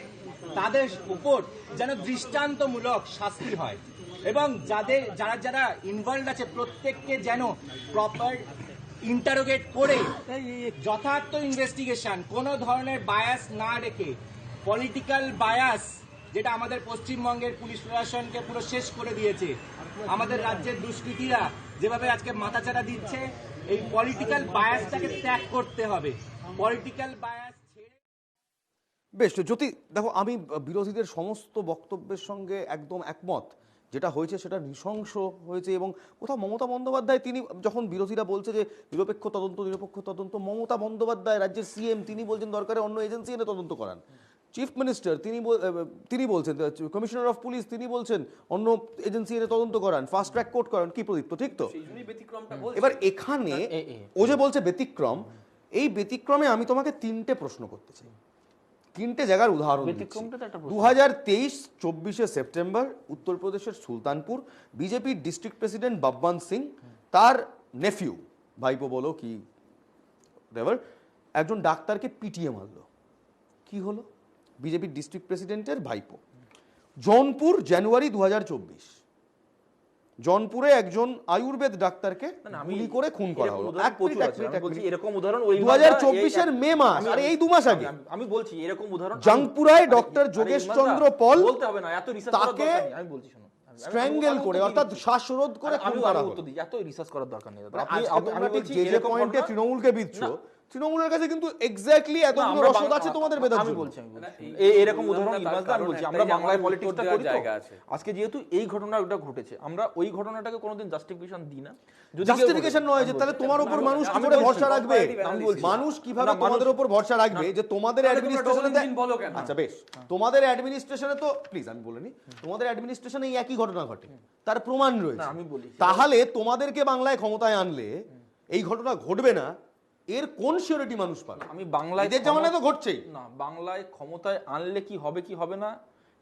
তাদের উপর যেন দৃষ্টান্তমূলক শাস্তি হয়, এবং যারা ইনভলভ আছে প্রত্যেককে যেন প্রপার ইন্টারোগেট করে যথার্থ ইনভেস্টিগেশন, কোনো ধরনের বায়াস না রেখে, পলিটিক্যাল বায়াস যেটা আমাদের পশ্চিমবঙ্গের পুলিশ প্রশাসনকে পুরো শেষ করে দিয়েছে। আমাদের রাজ্যের দুষ্কৃতীরা যেভাবে আজকে মাথাচাড়া দিচ্ছে, এই পলিটিক্যাল বায়াসটাকে ত্যাগ করতে হবে। পলিটিক্যাল বায়াস বেশ জ্যোতি, দেখো আমি বিরোধীদের সমস্ত বক্তব্যের সঙ্গে একদম একমত। যেটা হয়েছে সেটা নৃশংস হয়েছে, এবং কোথাও মমতা বন্দ্যোপাধ্যায় তিনি যখন বিরোধীরা বলছে যে নিরপেক্ষ তদন্ত, মমতা বন্দ্যোপাধ্যায় রাজ্যের সিএম তিনি বলছেন দরকারে অন্য এজেন্সি এনে তদন্ত করান। চিফ মিনিস্টার তিনি বলছেন, কমিশনার অফ পুলিশ তিনি বলছেন অন্য এজেন্সি এনে তদন্ত করান, ফাস্ট ট্র্যাক কোর্ট করান। কি প্রদীপ্ত ঠিক তো? এবার এখানে ও যে বলছে ব্যতিক্রম, এই ব্যতিক্রমে আমি তোমাকে তিনটে প্রশ্ন করতে চাই, তিনটে জায়গার উদাহরণ। 2023-24 সেপ্টেম্বর উত্তরপ্রদেশের সুলতানপুর বিজেপির ডিস্ট্রিক্ট প্রেসিডেন্ট বাব্বান সিং, তার নেফিউ ভাইপো বলো কি একজন ডাক্তারকে পিটিয়ে মারলো। কি হলো? বিজেপির ডিস্ট্রিক্ট প্রেসিডেন্টের ভাইপো। জৌনপুর জানুয়ারি 2024 জনপুরে একজন আয়ুর্বেদ ডাক্তারকে গুলি করে খুন করা হলো। এরকম উদাহরণ 2024 মে মাস, আর এই 2 মাস আগে আমি বলছি এরকম উদাহরণ জাংপুরায় ডক্টর যোগেশ চন্দ্র পল বলতে হবে না, এত রিসার্চ করার দরকার নেই। আমি বলছি শোনো, স্ট্র্যাঙ্গেল করে অর্থাৎ শ্বাসরোধ করে খুন করা হলো। এত রিসার্চ করার দরকার নেই। আপনি যে পয়েন্টে তৃণমূলকে বিচ্ছ, তৃণমূলের কাছে কিন্তু এক্স্যাক্টলি এতগুলো রসদ আছে তোমাদের বেদার আমি জন্য। বলছি এরকম উদাহরণ ইলমাসদা আমি বলছি, আমরা বাংলায় পলিটিক্সটা করি তো, আজকে যেহেতু এই ঘটনাটা ঘটেছে আমরা ওই ঘটনাটাকে কোনোদিন জাস্টিফিকেশন দিই না। যদি জাস্টিফিকেশন নয় যে তাহলে তোমার উপর মানুষ কি করে ভরসা রাখবে? মানুষ কিভাবে তোমাদের উপর ভরসা রাখবে যে তোমাদের অ্যাডমিনিস্ট্রেশনে? আচ্ছা বেশ, তোমাদের অ্যাডমিনিস্ট্রেশনে তো প্লিজ আমি বলিনি, তোমাদের অ্যাডমিনিস্ট্রেশনে এই একই ঘটনা ঘটে, তার প্রমাণ রয়েছে। আমি বলি তাহলে তোমাদেরকে বাংলায় ক্ষমতায় আনলে এই ঘটনা ঘটবে না, এর কোন সিওরিটি মানুষ পাবে? আমি বাংলায় এদের জামানায় তো ঘটছেই না, বাংলায় ক্ষমতায় আনলে কি হবে কি হবে না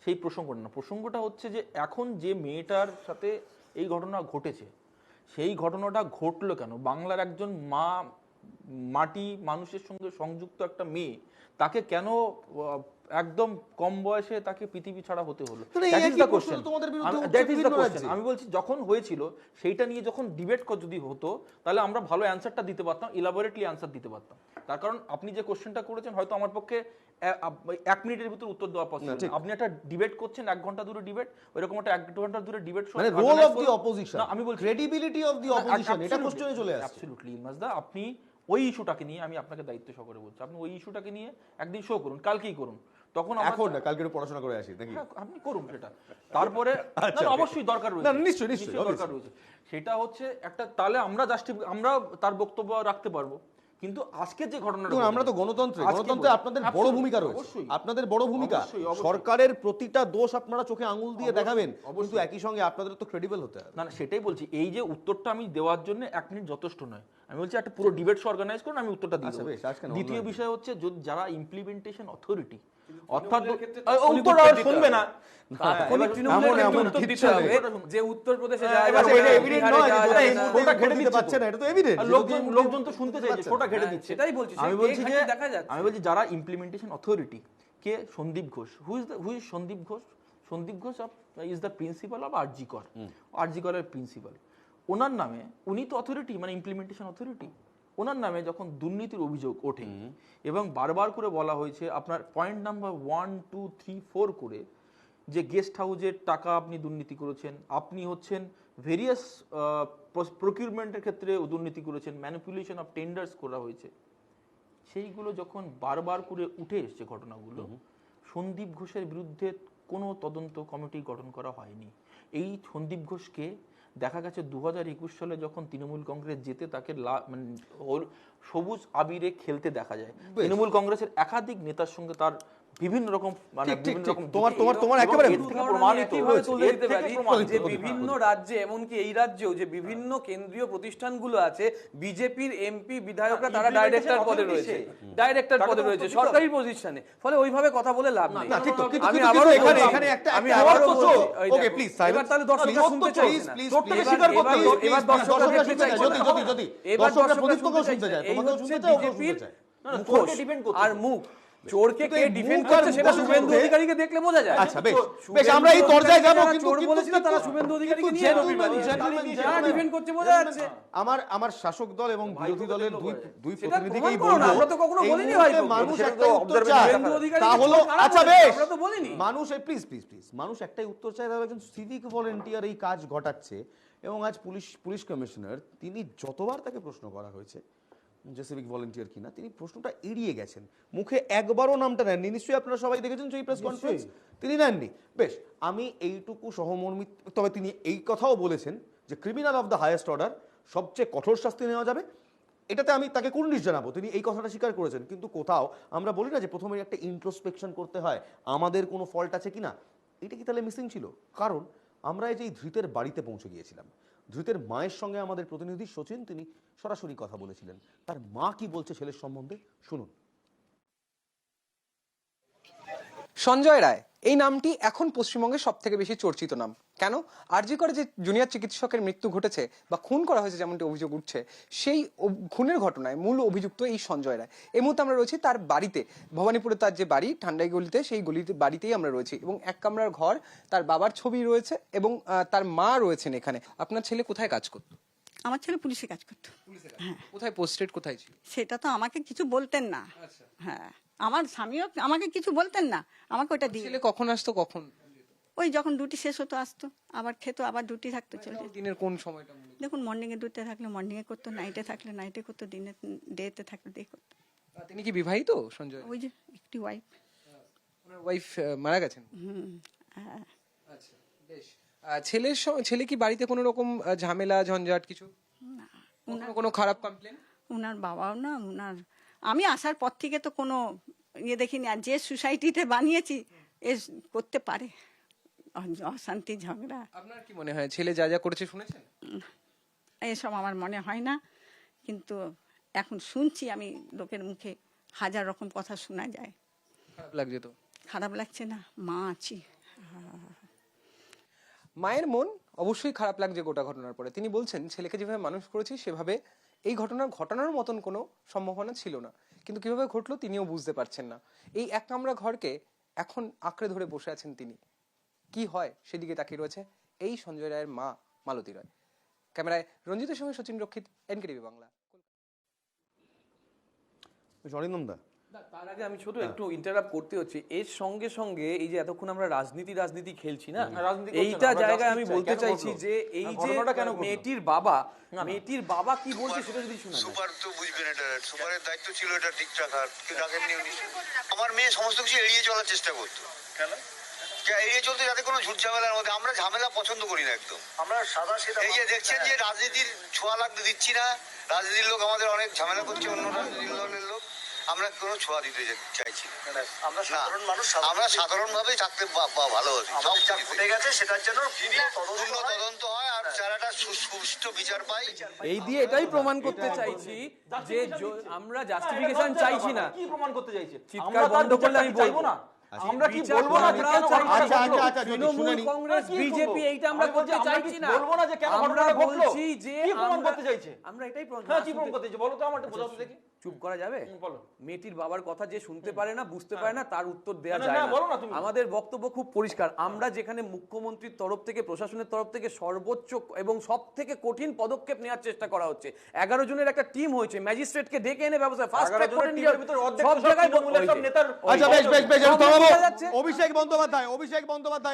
সেই প্রসঙ্গটা না। প্রসঙ্গটা হচ্ছে যে এখন যে মেয়েটার সাথে এই ঘটনা ঘটেছে, সেই ঘটনাটা ঘটলো কেন? বাংলার একজন মা, মাটি মানুষের সঙ্গে সংযুক্ত একটা মেয়ে, তাকে কেন একদম কম বয়সে তাকে পৃথিবী ছাড়া হতে হলো? আমি বলছি যখন হয়েছিল সেইটা নিয়ে যখন ডিবেট যদি হতো তাহলে আমরা ভালো অ্যান্সারটা দিতে পারতাম, ইলাবোরেটলি অ্যান্সার দিতে পারতাম। তার কারণ আপনি যে কোশ্চেনটা করেছেন হয়তো আমার পক্ষে 1 মিনিটের ভিতরে উত্তর দেওয়া পসিবল। আপনি একটা ডিবেট করছেন 1 ঘন্টা দূরে ডিবেট, ওইরকম একটা 1 ঘন্টা দূরে ডিবেট, মানে রোল অফ দি অপোজিশন, আমি বলছি ক্রেডিবিলিটি অফ দি অপোজিশন, এটা কোশ্চেনে চলে আসছে। অ্যাবসলিউটলি ইলমাসদা, আপনি ওই ইস্যুটাকে নিয়ে, আমি আপনাকে দায়িত্ব সহকারে বলছি, আপনি ওই ইস্যুটাকে নিয়ে একদিন শো করুন, কালকেই করুন, তখন এখন না, কালকে পড়াশোনা করে আসি নাকি? আপনি করুন সেটা, তারপরে অবশ্যই দরকার রয়েছে, নিশ্চয়ই নিশ্চয়ই দরকার রয়েছে। সেটা হচ্ছে একটা, তাহলে আমরা আমরা তার বক্তব্য রাখতে পারবো। কিন্তু আজকে যে ঘটনাটা, আমরা তো গণতন্ত্রে আপনাদের বড় ভূমিকা রয়েছে, আপনাদের বড় ভূমিকা। সরকারের প্রতিটা দোষ আপনারা চোখে আঙুল দিয়ে দেখাবেন, কিন্তু একই সঙ্গে আপনাদের তো ক্রেডিবল হতে হবে। না সেটাই বলছি, এই যে উত্তরটা আমি দেওয়ার জন্য 1 মিনিট যথেষ্ট নয়। আমি বলছি একটা পুরো ডিবেট অর্গানাইজ করুন, আমি উত্তরটা দিই। দ্বিতীয় বিষয় হচ্ছে যারা ইমপ্লিমেন্টেশন অথরিটি, অর্থাৎ উত্তর শুনবে না, যে উত্তরপ্রদেশে লোকজন তো শুনতে চাইছে, ওটা ঘেটে দিচ্ছে। সেটাই বলছি, আমি বলছি যারা ইমপ্লিমেন্টেশন অথরিটি কে, Sandip Ghosh, who is Sandip Ghosh? Sandip Ghosh is the principal of RG Kar, আরজিকরের প্রিন্সিপাল। ওনার নামে, উনি তো অথরিটি, মানে ইমপ্লিমেন্টেশন অথরিটি, ওনার নামে যখন দুর্নীতির অভিযোগ ওঠে এবং বারবার করে বলা হয়েছে আপনার পয়েন্ট নাম্বার 1, 2, 3, 4 করে যে গেস্ট হাউসের টাকা আপনি দুর্নীতি করেছেন, আপনি হচ্ছেন ভেরিয়াস প্রকিউরমেন্টের ক্ষেত্রে দুর্নীতি করেছেন, ম্যানিপুলেশন অফ টেন্ডার্স করা হয়েছে, সেইগুলো যখন বারবার করে উঠে এসছে ঘটনাগুলো, সন্দীপ ঘোষের বিরুদ্ধে কোনো তদন্ত কমিটি গঠন করা হয়নি। এই সন্দীপ ঘোষকে দেখা গেছে 2021 সালে যখন তৃণমূল কংগ্রেস জেতে তাকে মানে সবুজ আবিরে খেলতে দেখা যায়। তৃণমূল কংগ্রেসের একাধিক নেতার সঙ্গে তার বিভিন্ন রকম তোমার একেবারে যে বিভিন্ন রাজ্যে, এমনকি এই রাজ্যেও যে বিভিন্ন কেন্দ্রীয় প্রতিষ্ঠানগুলো আছে, বিজেপির এমপি বিধায়করা তারা ডাইরেক্টর পদে রয়েছে, সরকারি পজিশনে। ফলে ওইভাবে কথা বলে লাভ নেই। আমি আবারও এখানে ওকে প্লিজ এবার তাহলে দর্শকরা শুনতে চাই, তোরটাকে স্বীকার করতে, এবার দর্শকরা শুনতে চাই, যদি দর্শকরা প্রদীপ্তকে শুনতে চায়, তোমাকেও শুনতে চায়, ওকেও শুনতে চায়। আর মুখ চোরকে কে ডিফেন্ড করছে সেটা শুভেন্দু অধিকারীকে দেখলে বোঝা যায়। আচ্ছা বেশ আমরা এই তরজায় যাব, কিন্তু চোর বলেছিল তারা শুভেন্দু অধিকারীকে নিয়ে যারা ডিফেন্ড করছে বোঝা যাচ্ছে। আমার শাসক দল এবং বিরোধী দলের দুই প্রতিনিধিকেই বলবো, আমরা তো কখনো বলিনি ভাই, মানুষ একটা উত্তর চায়, তা হলো আচ্ছা বেশ, আমরা তো বলিনি। মানুষ প্লিজ মানুষ একটাই উত্তর চায়, তাহলে একজন সিভিক ভলেন্টিয়ার এই কাজ ঘটাচ্ছে এবং আজ পুলিশ কমিশনার, তিনি যতবার তাকে প্রশ্ন করা হয়েছে যে সিভিক ভলেন্টিয়ার কিনা, তিনি প্রশ্নটা এড়িয়ে গেছেন, মুখে একবারও নামটা নেননি। নিশ্চয়ই আপনারা সবাই দেখেছেন সেই প্রেস কনফারেন্স, তিনি নেননি। বেশ, আমি এইটুকু সহমর্মিত, তবে তিনি এই কথাও বলেছেন যে criminal of the highest order, সবচেয়ে কঠোর শাস্তি নেওয়া যাবে, এটাতে আমি তাকে কুর্নিশ জানাবো, তিনি এই কথাটা স্বীকার করেছেন। কিন্তু কোথাও আমরা বলি না যে প্রথমে একটা ইন্ট্রোস্পেকশন করতে হয়, আমাদের কোনো ফল্ট আছে কিনা, এটা কি তাহলে মিসিং ছিল? কারণ আমরা এই যে ধৃতের বাড়িতে পৌঁছে গিয়েছিলাম, ধৃতের মায়ের সঙ্গে আমাদের প্রতিনিধি সচিন, তিনি সরাসরি কথা বলেছিলেন, তার মা কি বলছে ছেলের সম্বন্ধে শুনুন। সঞ্জয় রায় এই নামটি এখন পশ্চিমবঙ্গের সব থেকে বেশি চর্চিত নাম। কেন? আরজি করে যে জুনিয়র চিকিৎসকের মৃত্যু ঘটেছে বা খুন করা হয়েছে, যেমনটি অভিযোগ উঠছে, সেই খুনের ঘটনায় মূল অভিযুক্ত এই সঞ্জয় রায়। এই মুহূর্তে আমরা রয়েছি তার বাড়িতে, ভবানীপুরে তার যে বাড়ি, ঠান্ডাই গলিতে, সেই বাড়িতেই আমরা রয়েছি এবং 1 কামরার ঘর, তার বাবার ছবি রয়েছে এবং তার মা রয়েছেন এখানে। আপনার ছেলে কোথায় কাজ করতো? আমার ছেলে পুলিশে কাজ করতো। হ্যাঁ। কোথায় পোস্টেড, কোথায় ছিল? সেটা তো আমাকে কিছু বলতেন না। হ্যাঁ, আমার স্বামীও আমাকে কিছু বলতেন না, আমাকে ওটা দিয়ে। ছেলে কখন আসতো, কখন? ওই যখন ডিউটি শেষ হতো আসতো, আবার খেতো, আবার ডিউটি থাকতো, চলে। দিনের কোন সময়টা? দেখুন, মর্নিং এ ডিউটি থাকলে মর্নিং এ করতো, নাইটে থাকলে নাইটে করতো, ডেতে থাকলে ডে করতো। তিনি কি বিবাহিত সঞ্জয়? ওই যে একটি ওয়াইফ। ওনার ওয়াইফ মারা গেছেন? হ্যাঁ। আচ্ছা, বেশ। ছেলে কি বাড়িতে কোনো রকম ঝামেলা ঝঞ্ঝাট কিছু, কোনো খারাপ কমপ্লেন? ওনার বাবাও না, আমি আসার পর থেকে তো কোনো ইয়ে দেখিনি। আর যে সোসাইটিতে বানিয়েছি এ করতে পারে অশান্তি ঝগড়া। আপনার কি মনে হয় ছেলে যা যা করেছে শুনেছেন? এসব আমার মনে হয় না, কিন্তু এখন শুনছি আমি লোকের মুখে হাজার রকম কথা শোনা যায়। খারাপ লাগছে তো? খারাপ লাগছে না, মা আছি। মায়ের মন অবশ্যই খারাপ লাগছে গোটা ঘটনার পরে। তিনি বলছেন ছেলেকে যেভাবে মানুষ করেছি সেভাবে এই ঘটনার মতন কোনো সম্ভাবনা ছিল না, কিন্তু কিভাবে ঘটলো তিনিও বুঝতে পারছেন না। এই এক কামরা ঘরকে এখন আঁকড়ে ধরে বসে আছেন তিনি। কি হয় সেদিকে তাকিয়ে রয়েছে এই সঞ্জয় রায়ের মা মালতী রায়। ক্যামেরায় রঞ্জিতের সঙ্গে সচিন রক্ষিত, এনকেটিভি বাংলা। অরিন্দম দা, তার আগে আমি ছোট একটু ইন্টারাপ্ট করতে হচ্ছে। এর সঙ্গে সঙ্গে এই যে এতক্ষণ আমরা রাজনীতি খেলছি না, এইটা জায়গায় আমি বলতে চাইছি যে এই যে মেয়েটির বাবা কি বলছে সেটা যদি শোনা যায়। সুপার তো বুঝবেন, এটা সুপারের দায়িত্ব ছিল এটা ঠিক রাখার, কিন্তু রাখেননি উনি। আমার মেয়ে সমস্ত কিছু এড়িয়ে চলার চেষ্টা করতো। কেন এড়িয়ে চলতে? যাতে কোনো ঝুট ঝামেলার মধ্যে, আমরা ঝামেলা পছন্দ করি না একদম। আমরা সাদা সেটা এই যে দেখছেন যে রাজনীতির ছোঁয়া লাগতে দিচ্ছি না। রাজনীতির লোক আমাদের অনেক ঝামেলা করছে, অন্য রাজনীতির দলের লোক, আমরা কোনো ছোঁয়া দিতে চাইছি না। আমরা সাধারণ মানুষ, আমরা সাধারণভাবেই থাকতে ভালো হচ্ছে। সব ঘটে গেছে সেটার জন্য পূর্ণ তদন্ত হয় আর যারা সুষ্ঠু বিচার পাই। এই দিয়ে এটাই প্রমাণ করতে চাইছি যে আমরা জাস্টিফিকেশন চাইছি না। কি প্রমাণ করতে চাইছে? চিৎকার বন্ধ করলে আমি বলবো না। আমরা কি বলবো না যে কেন? তৃণমূল কংগ্রেস বিজেপি এইটা আমরা করতে চাইছি না। বলবো না যে কেন আমরা বলছি যে কি প্রমাণ করতে চাইছে? আমরা এটাই প্রমাণ করতে চাইছি, বলো তো আমাকে, বোঝাও তো দেখি। চুপ করা যাবে? বলো। মেয়েটির বাবার কথা যে শুনতে পারে না, বুঝতে পারে না, তার উত্তর দেওয়া যায় না। আমাদের বক্তব্য খুব পরিষ্কার। আমরা যেখানে মুখ্যমন্ত্রীর তরফ থেকে, প্রশাসনের তরফ থেকে সর্বোচ্চ এবং সব থেকে কঠিন পদক্ষেপ নেওয়ার চেষ্টা করা হচ্ছে। 11 জনের একটা টিম হয়েছে, ম্যাজিস্ট্রেটকে ডেকে এনে ব্যবস্থা ফাস্ট ট্র্যাক করে নিয়ে সব জায়গায় নেতার। আচ্ছা, বেশ অভিষেক বন্দ্যোপাধ্যায়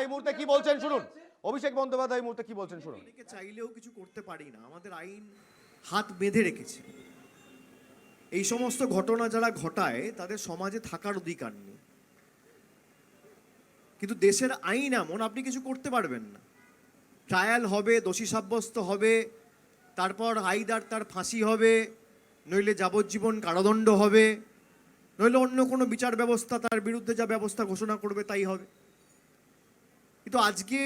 এই মুহূর্তে কি বলছেন শুনুন। অভিষেক বন্দ্যোপাধ্যায় এই মুহূর্তে কি বলছেন শুনুন। চাইলেও কিছু করতে পারি না, আমাদের আইন হাত বেঁধে রেখেছে। এই সমস্ত ঘটনা যারা ঘটায় তাদের সমাজে থাকার অধিকার নেই, কিন্তু দেশের আইন এমন আপনি কিছু করতে পারবেন না। ট্রায়াল হবে, দোষী সাব্যস্ত হবে, তারপর আইদার তার ফাঁসি হবে, নইলে যাবজ্জীবন কারাদণ্ড হবে, নইলে অন্য কোনো বিচার ব্যবস্থা তার বিরুদ্ধে যা ব্যবস্থা ঘোষণা করবে তাই হবে। কিন্তু আজকে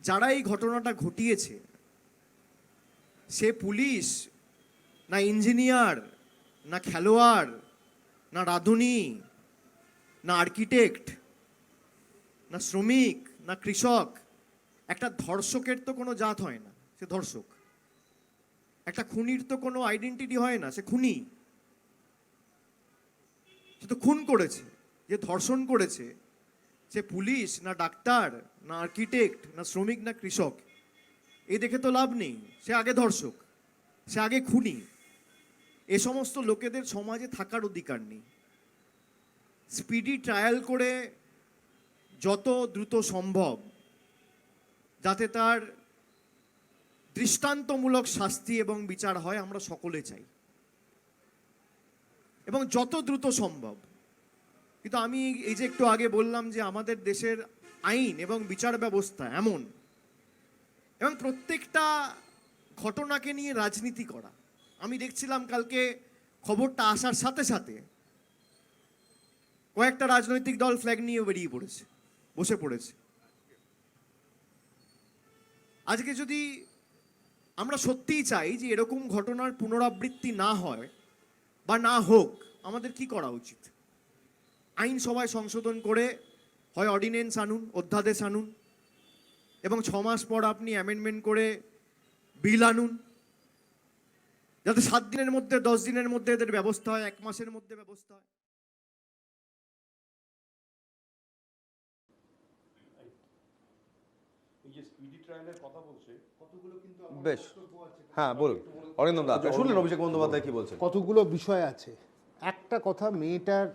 যারা এই ঘটনাটা ঘটিয়েছে সে পুলিশ না ইঞ্জিনিয়ার না খেলোয়াড় না রাঁধুনি না আর্কিটেক্ট না শ্রমিক না কৃষক। একটা ধর্ষকের তো কোনো জাত হয় না, সে ধর্ষক। একটা খুনির তো কোনো আইডেন্টিটি হয় না, সে খুনি। সে তো খুন করেছে। যে ধর্ষণ করেছে সে পুলিশ না ডাক্তার না আর্কিটেক্ট না শ্রমিক না কৃষক। এই দেখে তো লাভ নেই, সে আগে ধর্ষক, সে আগে খুনি। এ সমস্ত লোকেদের সমাজে থাকার অধিকার নেই। স্পিডি ট্রায়াল করে যত দ্রুত সম্ভব যাতে তার দৃষ্টান্তমূলক শাস্তি এবং বিচার হয় আমরা সকলে চাই, এবং যত দ্রুত সম্ভব। কিন্তু আমি এই যে একটু আগে বললাম যে আমাদের দেশের আইন এবং বিচার ব্যবস্থা এমন, এবং প্রত্যেকটা ঘটনাকে নিয়ে রাজনীতি করা। আমি দেখছিলাম কালকে খবরটা আসার সাথে সাথে কয়েকটা রাজনৈতিক দল ফ্ল্যাগ নিয়ে বেরিয়ে পড়েছে, বসে পড়েছে। আজকে যদি আমরা সত্যিই চাই যে এরকম ঘটনার পুনরাবৃত্তি না হয় বা না হোক, আমাদের কি করা উচিত? আইন সভায় সংশোধন করে হয় অর্ডিন্যান্স আনুন, অধ্যাদেশ আনুন, এবং 6 মাস পর আপনি অ্যামেন্ডমেন্ট করে বিল আনুন, যাতে 7 দিনের মধ্যে 10 দিনের মধ্যে এদের ব্যবস্থা হয়, 1 মাসের মধ্যে ব্যবস্থা হয়। বেশ, হ্যাঁ বলুন অরিন্দম দা, শুনলেন অভিষেক বন্দ্যোপাধ্যায় কি বলছেন? কতগুলো বিষয় আছে। একটা কথা, মেয়েটার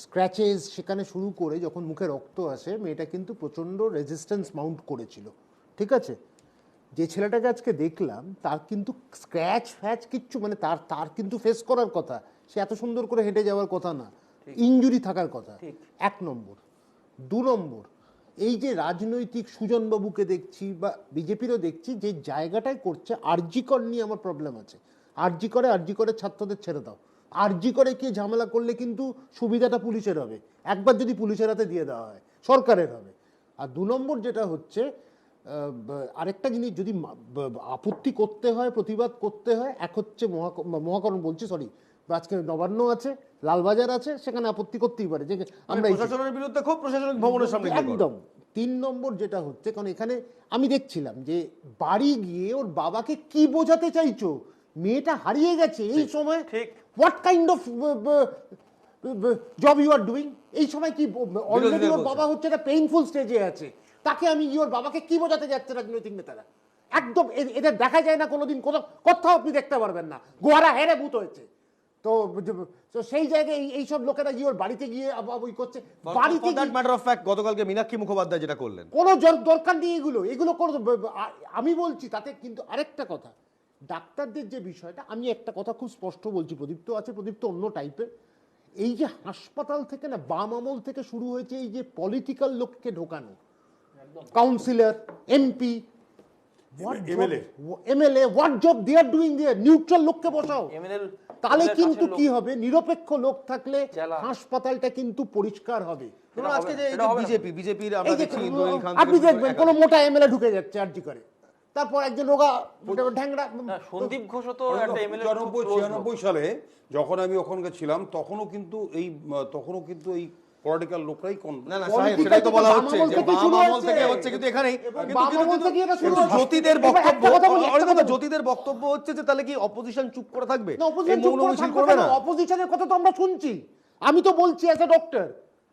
স্ক্র্যাচেস সেখানে শুরু করে যখন মুখে রক্ত আসে, মেয়েটা কিন্তু প্রচণ্ড রেজিস্ট্যান্স মাউন্ট করেছিল, ঠিক আছে? যে ছেলেটাকে আজকে দেখলাম তার কিন্তু স্ক্র্যাচ ফ্যাচ কিচ্ছু, মানে তার কিন্তু ফেস করার কথা, সে এত সুন্দর করে হেঁটে যাওয়ার কথা না, ইনজুরি থাকার কথা। 1 নম্বর। 2 নম্বর, এই যে রাজনৈতিক সুজনবাবুকে দেখছি বা বিজেপিরও দেখছি যে জায়গাটায় করছে, আরজি কর নিয়ে আমার প্রবলেম আছে। আরজি করে ছাত্রদের ছেড়ে দাও। আরজি করে কি ঝামেলা করলে কিন্তু সুবিধাটা পুলিশের হবে, একবার যদি পুলিশের হাতে দিয়ে দেওয়া হয়, সরকারের হবে। আর 2 নম্বর যেটা হচ্ছে, আরেকটা জিনিস, যদি আপত্তি করতে হয়, প্রতিবাদ করতে হয়, এক হচ্ছে মহাকরণ বলছি, সরি, আজকে নবান্ন আছে, লালবাজার আছে, সেখানে আপত্তি করতেই পারে যে আমরা প্রশাসনের বিরুদ্ধে খুব প্রশাসনিক ভবনের সামনে একদম। 3 নম্বর যেটা হচ্ছে, কারণ এখানে আমি দেখছিলাম যে বাড়ি গিয়ে ওর বাবাকে কি বোঝাতে চাইছো, মেয়েটা হারিয়ে গেছে এই সময়, what kind of job you are doing, এই সময় কি অলরেডি ওর বাবা হচ্ছে একটা পেইনফুল স্টেজে আছে, তাকে আমি ওর বাবাকে কি বোঝাতে যাচ্ছে রাজনৈতিক নেতারা? একদম এদের দেখা যায় না কোনোদিন, কোথাও আপনি দেখতে পারবেন না, গোয়ারা হেরে ভূত হয়েছে। তো সেই জায়গায় এইসব লোকেরা গিয়ে ওর বাড়িতে গিয়ে ওই করছে, বাড়িতে ম্যাটার অফ ফ্যাক্ট গতকালকে মীনাক্ষী মুখোপাধ্যায় যেটা করলেন, কোনো দরকার নেই এগুলো আমি বলছি। তাতে কিন্তু আরেকটা কথা, ডাক্তারদের যে বিষয়টা, আমি একটা কথা খুব স্পষ্ট বলছি, প্রদীপ্ত আছে, প্রদীপ্ত অন্য টাইপের, এই যে হাসপাতাল থেকে না বাম আমল থেকে শুরু হয়েছে এই যে পলিটিক্যাল লোককে ঢোকানো, councillor, MP, MLA, what job they are doing there, neutral লোককে বসাও, তাহলে কিন্তু কি হবে, নিরপেক্ষ লোক থাকলে হাসপাতালটা কিন্তু পরিষ্কার হবে। আজকে যে বিজেপির আমরা দেখছি, আপনি দেখবেন কোনো মোটা এমএলএ ঢুকে যাচ্ছে আরজি করে, তারপর একজন রোগা ঢ্যাংরা সন্দীপ ঘোষ তো একটা এমএলএ 96 সালে যখন আমি ওখানকার ছিলাম, তখনও কিন্তু এই পলিটিক্যাল লোকরাই না সাহেব, সেটাই তো বলা হচ্ছে যে বাম আমল থেকে হচ্ছে, কিন্তু এখানে জ্যোতিদের বক্তব্য হচ্ছে যে তাহলে কি অপোজিশন চুপ করে থাকবে, অপোজিশনের কথা তো আমরা শুনছি। আমি তো বলছি as a doctor,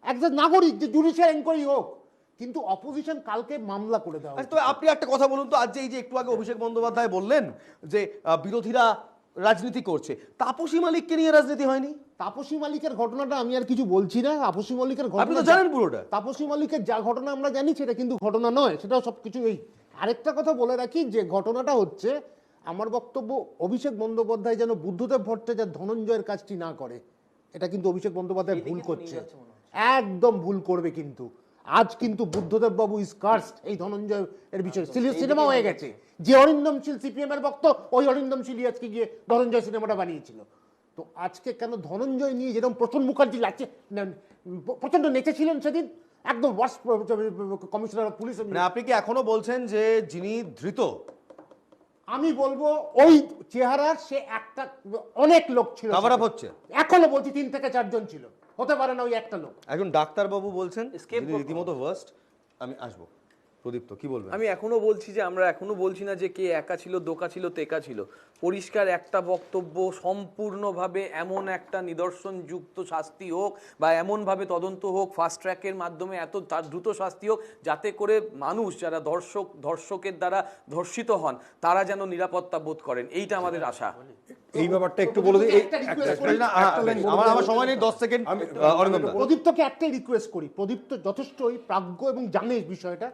as a নাগরিক, যে জুডিশিয়াল এনকোয়ারি হোক, কিন্তু অপোজিশন কালকে মামলা করে দেওয়া। তো আপনি একটা কথা বলুন তো, আজ এই যে একটু আগে অভিষেক বন্দ্যোপাধ্যায় বললেন যে বিরোধীরা রাজনীতি করছে, তাপসী মালিককে নিয়ে রাজনীতি হয়নি? তাপসী মালিকের ঘটনাটা আমি আর কিছু বলছি না, তাপসী মালিকের ঘটনা আপনি তো জানেন পুরোটা। তাপসী মালিকের যা ঘটনা আমরা জানি সেটা কিন্তু ঘটনা নয়, সেটাও সবকিছু। এই আরেকটা কথা বলে রাখি, যে ঘটনাটা হচ্ছে, আমার বক্তব্য, অভিষেক বন্দ্যোপাধ্যায় যেন বুদ্ধদেব ভট্টাচার্য ধনঞ্জয়ের কাজটি না করে, এটা কিন্তু অভিষেক বন্দ্যোপাধ্যায় ভুল করছে, একদম ভুল করবে। কিন্তু আজ কিন্তু বুদ্ধদেব বাবু ইজ কার্সড এই ধনঞ্জয় এর বিষয়ে, সিনেমা হয়ে গেছে। যে অরিন্দম শীল সিপিএম এর বক্ত, ওই অরিন্দম শীলই আজকে গিয়ে ধনঞ্জয় সিনেমাটা বানিয়েছিল। তো আজকে কেন ধনঞ্জয় নিয়ে যেরকম প্রচন্ড মুখার্জি লাগছে, প্রচন্ড নেচেছিলেন সেদিন, একদম ওয়ার্স্ট কমিশনার অফ পুলিশ। আপনি কি এখনো বলছেন যে যিনি ধৃত, আমি বলবো ওই চেহারার সে একটা, অনেক লোক ছিল, কভার আপ হচ্ছে, এখনো বলছি 3 থেকে 4 জন ছিল, হতে পারে না ওই একটা লোক। একজন ডাক্তার বাবু বলছেন রীতিমতো ওয়ার্স্ট। আমি আসবো, প্রদীপ্ত কি বলবেন? আমি এখনো বলছি যে আমরা এখনো বলছি না যে কে একা ছিল, দোকা ছিল, তেকা ছিল। পরিষ্কার একটা বক্তব্য, সম্পূর্ণভাবে এমন একটা নিদর্শনযুক্ত শাস্তি হোক বা এমনভাবে তদন্ত হোক, ফাস্ট ট্র্যাকের মাধ্যমে এত তার দ্রুত শাস্তি হোক, যাতে করে মানুষ যারা ধর্ষকের দ্বারা ধর্ষিত হন তারা যেন নিরাপত্তা বোধ করেন, এইটা আমাদের আশা। এই ব্যাপারটা একটু বলে দিই, আমার সময় নেই, 10 সেকেন্ড। প্রদীপ্তকে একটাই রিকোয়েস্ট করি, প্রদীপ্ত যথেষ্টই প্রাজ্ঞ এবং জানে বিষয়টা,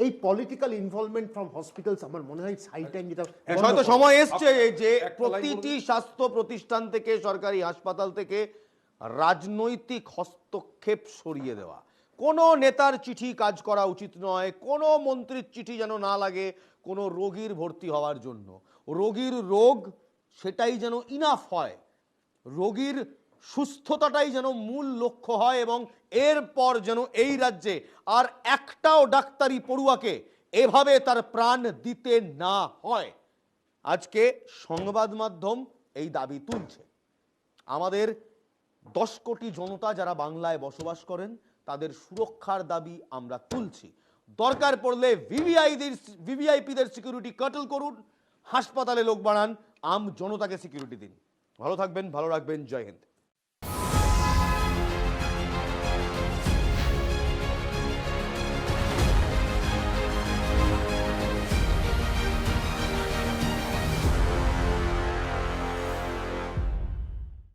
এই পলিটিক্যাল ইনভলভমেন্ট ফ্রম হসপিটালস আমার মনে হয় সাইড টাইম যেটা হয়তো সময় এসছে যে প্রতিটি স্বাস্থ্য প্রতিষ্ঠান থেকে, সরকারি হাসপাতাল থেকে রাজনৈতিক হস্তক্ষেপ সরিয়ে দেওয়া। কোনো নেতার চিঠি কাজ করা উচিত নয়, কোনো মন্ত্রীর চিঠি যেন না লাগে কোনো রোগীর ভর্তি হওয়ার জন্য। রোগীর রোগ সেটাই যেন ইনাফ হয়, রোগীর সুস্থতাটাই যেন মূল লক্ষ্য হয়, এবং এরপর যেন এই রাজ্যে আর একটাও ডাক্তারি পড়ুয়াকে এভাবে তার প্রাণ দিতে না হয়। আজকে সংবাদ মাধ্যম এই দাবি তুলছে। আমাদের 10 কোটি জনতা যারা বাংলায় বসবাস করেন তাদের সুরক্ষার দাবি আমরা তুলছি। দরকার পড়লে ভিভিআইপিদের সিকিউরিটি কাটল করুন, হাসপাতালে লোক বাড়ান, আম জনতাকে সিকিউরিটি দিন। ভালো থাকবেন, ভালো রাখবেন, জয় হিন্দ।